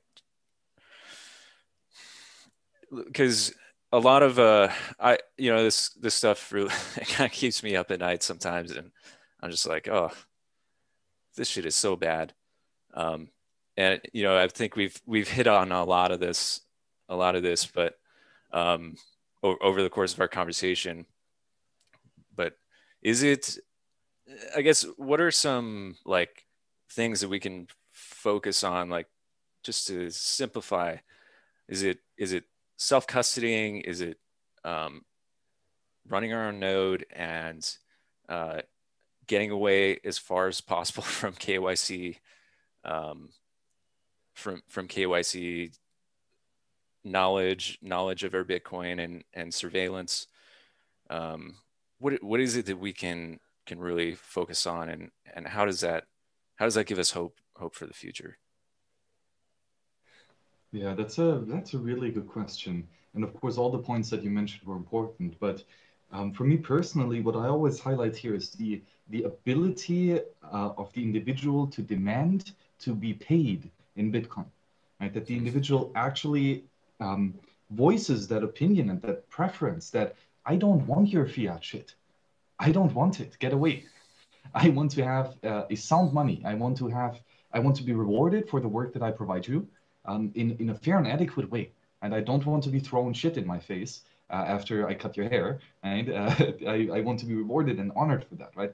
because a lot of this stuff really kind of keeps me up at night sometimes, and I'm just like, oh, this shit is so bad. And I think we've hit on a lot of this, but over the course of our conversation. But I guess, what are some like things that we can focus on, like, just to simplify? Is it self-custodying? Is it running our own node and getting away as far as possible from KYC, from KYC knowledge of our Bitcoin and surveillance? What is it that we can really focus on, and how does that give us hope for the future? Yeah, that's a really good question. And of course, all the points that you mentioned were important. But for me personally, what I always highlight here is the ability of the individual to demand to be paid in Bitcoin, right? That the individual actually voices that opinion and that preference, that I don't want your fiat shit. I don't want it. Get away. I want to have a sound money. I want to be rewarded for the work that I provide you in a fair and adequate way. And I don't want to be throwing shit in my face after I cut your hair. Right? I want to be rewarded and honored for that, right?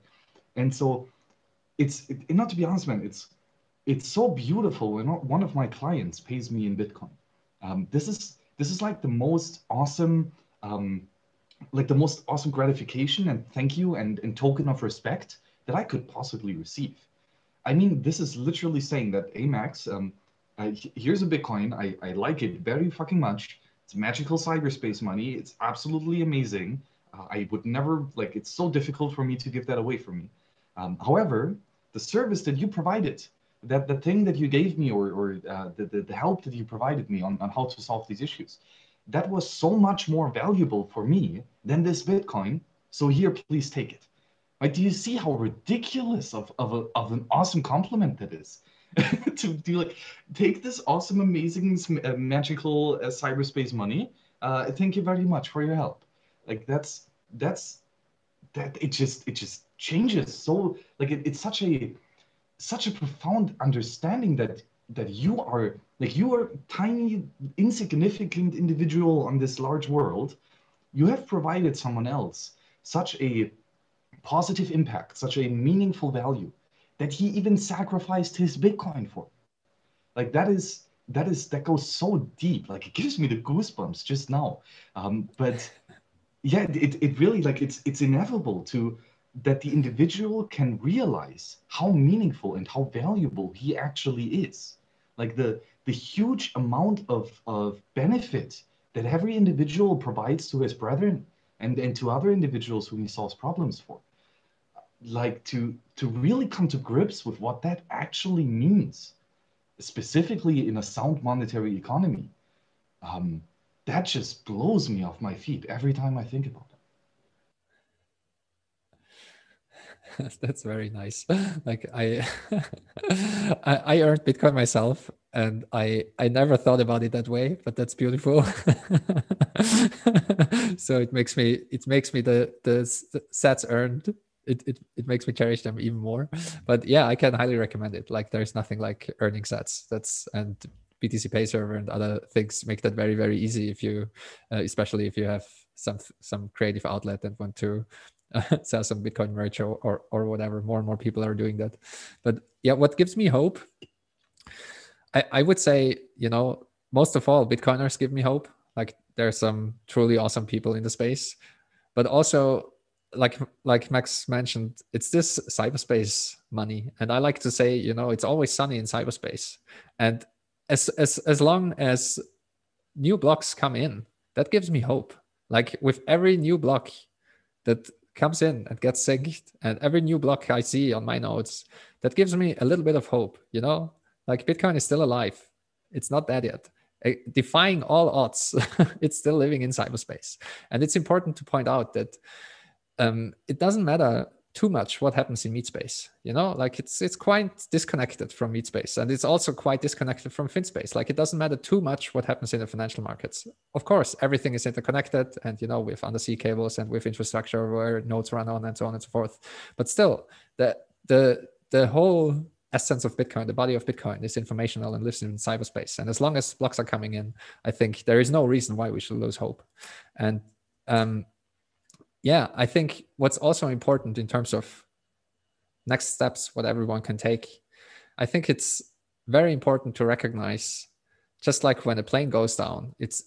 And so not to be honest, man, it's so beautiful when one of my clients pays me in Bitcoin. This is like the most awesome gratification and thank you and token of respect that I could possibly receive. I mean, this is literally saying that, hey, Max, here's a Bitcoin. I like it very fucking much. It's magical cyberspace money. It's absolutely amazing. I would never, it's so difficult for me to give that away from me. However, the service that you provided, that the thing that you gave me, or the help that you provided me on how to solve these issues, that was so much more valuable for me than this Bitcoin. So here, please take it. Like, do you see how ridiculous of an awesome compliment that is? To do, take this awesome, amazing, magical cyberspace money. Thank you very much for your help. Like, that it just changes. So it's such a profound understanding that you are a tiny, insignificant individual on this large world. You have provided someone else such a positive impact, such a meaningful value, that he even sacrificed his Bitcoin for. That goes so deep. It gives me the goosebumps just now. But yeah, it really, it's inevitable that the individual can realize how meaningful and how valuable he actually is. The huge amount of benefit that every individual provides to his brethren and to other individuals whom he solves problems for. like to really come to grips with what that actually means, specifically in a sound monetary economy, that just blows me off my feet every time I think about it. That's very nice. Like I earned Bitcoin myself, and I never thought about it that way, but that's beautiful. So it makes me the sats earned. It makes me cherish them even more. But yeah, I can highly recommend it. Like there's nothing like earning sats. And BTC Pay server and other things make that very, very easy if you, especially if you have some creative outlet and want to sell some Bitcoin merch or whatever. More and more people are doing that. But yeah, what gives me hope, I would say, most of all, Bitcoiners give me hope. Like there's some truly awesome people in the space, but also like Max mentioned, it's this cyberspace money. And I like to say, it's always sunny in cyberspace. And as long as new blocks come in, that gives me hope. Like with every new block that comes in and gets synced, and every new block I see on my nodes, that gives me a little bit of hope, like Bitcoin is still alive. It's not dead yet. Defying all odds, it's still living in cyberspace. And it's important to point out that it doesn't matter too much what happens in meat space, like it's quite disconnected from meat space, and it's also quite disconnected from fin space. Like it doesn't matter too much what happens in the financial markets. Of course, everything is interconnected, and with undersea cables and with infrastructure where nodes run on and so on and so forth. But still, the whole essence of Bitcoin, the body of Bitcoin, is informational and lives in cyberspace. And as long as blocks are coming in, I think there is no reason why we should lose hope. And yeah, I think what's also important in terms of next steps, what everyone can take, I think it's very important to recognize, just like when a plane goes down, it's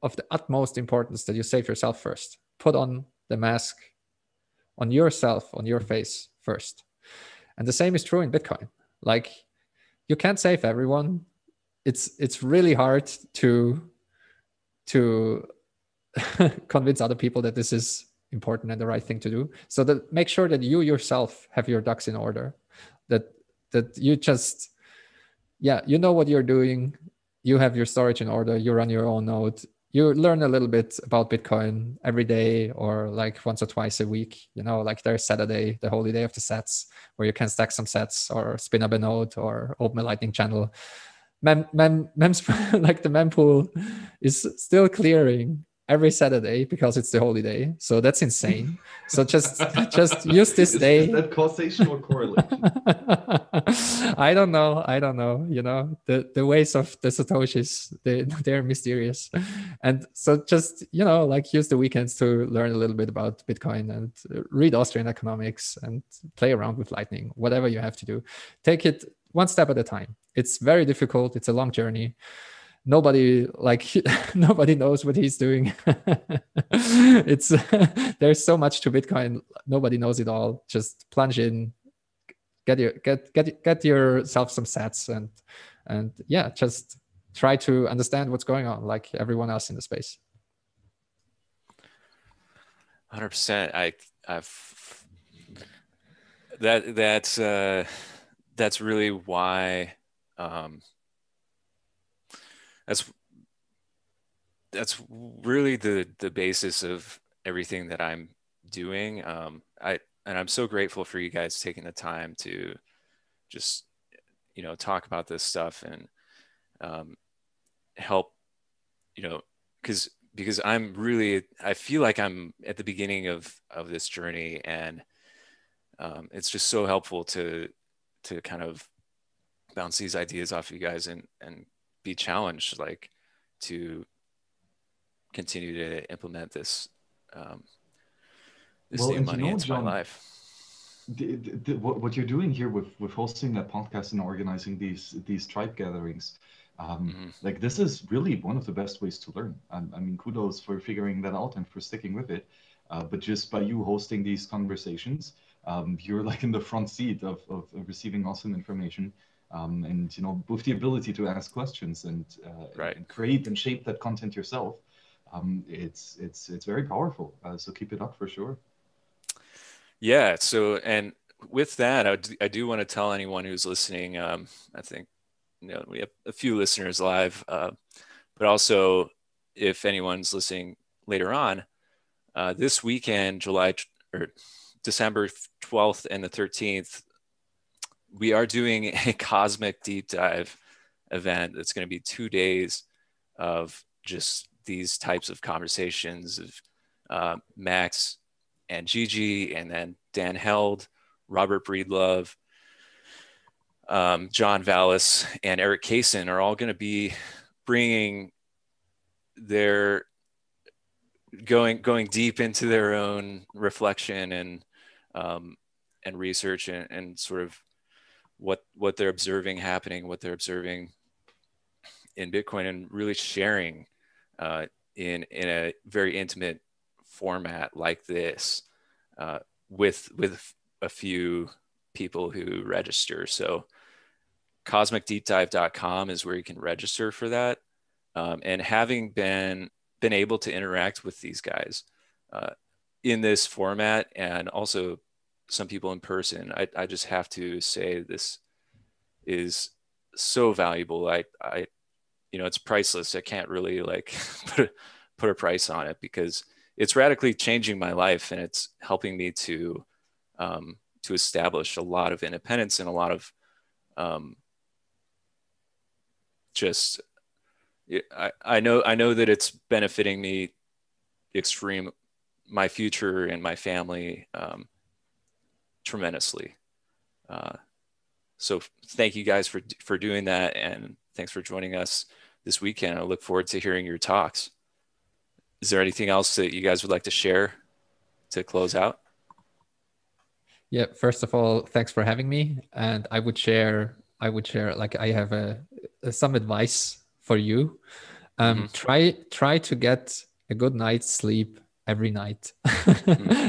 of the utmost importance that you save yourself first. Put on the mask on yourself, on your face first. And the same is true in Bitcoin. Like you can't save everyone. It's really hard to convince other people that this is important and the right thing to do. So that make sure that you yourself have your ducks in order, that you just, you know what you're doing, you have your storage in order, you run your own node, you learn a little bit about Bitcoin every day or like once or twice a week, like there's Saturday, the holy day of the sats, where you can stack some sats or spin up a node or open a lightning channel. Like the mempool is still clearing every Saturday because it's the holy day. So that's insane. So just use this day. Is that causation or correlation? I don't know. The ways of the Satoshis, they're mysterious. And so just, like use the weekends to learn a little bit about Bitcoin and read Austrian economics and play around with Lightning, whatever you have to do. Take it one step at a time. It's very difficult. It's a long journey. Nobody knows what he's doing. There's so much to Bitcoin. Nobody knows it all. Just plunge in, get yourself some sats, and yeah, just try to understand what's going on, like everyone else in the space. 100%. That's really why. That's really the basis of everything that I'm doing. I'm so grateful for you guys taking the time to just talk about this stuff and help, because I feel like I'm at the beginning of this journey, and it's just so helpful to kind of bounce these ideas off you guys and be challenged, like to continue to implement this new money into John, my life. What you're doing here with hosting that podcast and organizing these tribe gatherings, like this is really one of the best ways to learn. I mean, kudos for figuring that out and for sticking with it. But just by you hosting these conversations, you're like in the front seat of receiving awesome information. And with the ability to ask questions and create and shape that content yourself, it's very powerful. So keep it up for sure. Yeah. So, and with that, I do want to tell anyone who's listening, I think, we have a few listeners live, but also if anyone's listening later on, this weekend, or December 12th and the 13th, we are doing a cosmic deep dive event. That's going to be 2 days of just these types of conversations of Max and Gigi, and then Dan Held, Robert Breedlove, John Vallis, and Eric Kaysen are all going to be bringing their going deep into their own reflection and research and sort of what they're observing happening, what they're observing in Bitcoin, and really sharing in a very intimate format like this with a few people who register. So cosmicdeepdive.com is where you can register for that. And having been able to interact with these guys in this format, and also some people in person, I just have to say this is so valuable. I it's priceless. I can't really like put a price on it, because it's radically changing my life, and it's helping me to establish a lot of independence and a lot of just I know that it's benefiting me my future and my family tremendously. So thank you guys for doing that, and thanks for joining us this weekend. I look forward to hearing your talks. Is there anything else that you guys would like to share to close out? Yeah, first of all, thanks for having me. And I would share like I have some advice for you. Try to get a good night's sleep every night.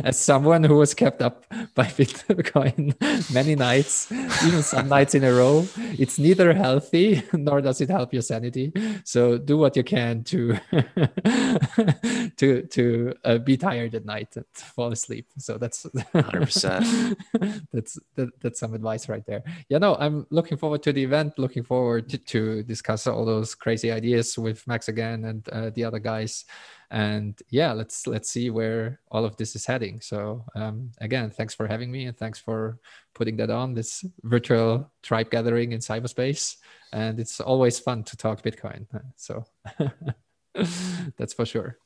As someone who was kept up by Bitcoin many nights, even some nights in a row, it's neither healthy nor does it help your sanity. So do what you can to be tired at night and fall asleep. So that's 100%. that's some advice right there. Yeah, no, I'm looking forward to the event. Looking forward to discuss all those crazy ideas with Max again and the other guys. And yeah, let's see where all of this is heading. So again, thanks for having me, and thanks for putting that on, this virtual tribe gathering in cyberspace. And it's always fun to talk Bitcoin. So that's for sure.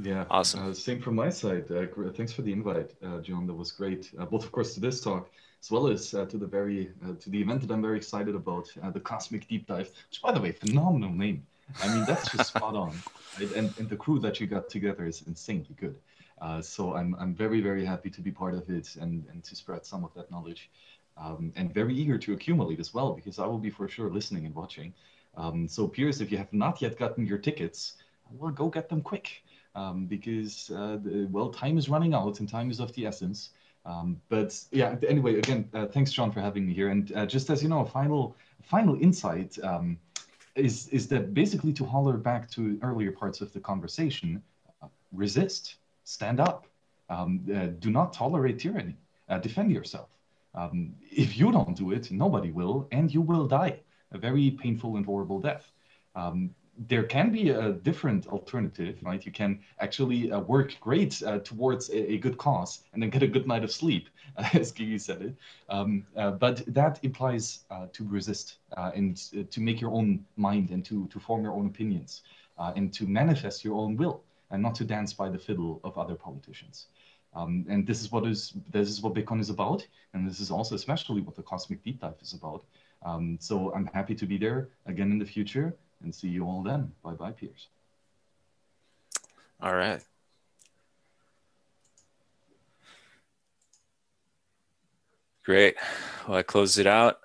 Yeah, awesome. Same from my side. Thanks for the invite, John. That was great. Both, of course, to this talk as well as to the event that I'm very excited about, the Cosmic Deep Dive. Which, by the way, phenomenal name. I mean, that's just spot on. Right? And the crew that you got together is insanely good. So I'm very, very happy to be part of it and to spread some of that knowledge, and very eager to accumulate as well, because I will be for sure listening and watching. So Piers, if you have not yet gotten your tickets, well, go get them quick. Because well, time is running out and time is of the essence. But yeah, anyway, again, thanks, John, for having me here. And just as you know, a final insight is that basically, to holler back to earlier parts of the conversation, resist, stand up, do not tolerate tyranny, defend yourself. If you don't do it, nobody will, and you will die a very painful and horrible death. There can be a different alternative, right? You can actually work great towards a good cause and then get a good night of sleep, as Gigi said it. But that implies to resist and to make your own mind and to form your own opinions and to manifest your own will and not to dance by the fiddle of other politicians. And this is what Bitcoin is about, and this is also especially what the Cosmic Deep Dive is about. So I'm happy to be there again in the future. And see you all then. Bye-bye, Piers. All right. Great. Well, I closed it out.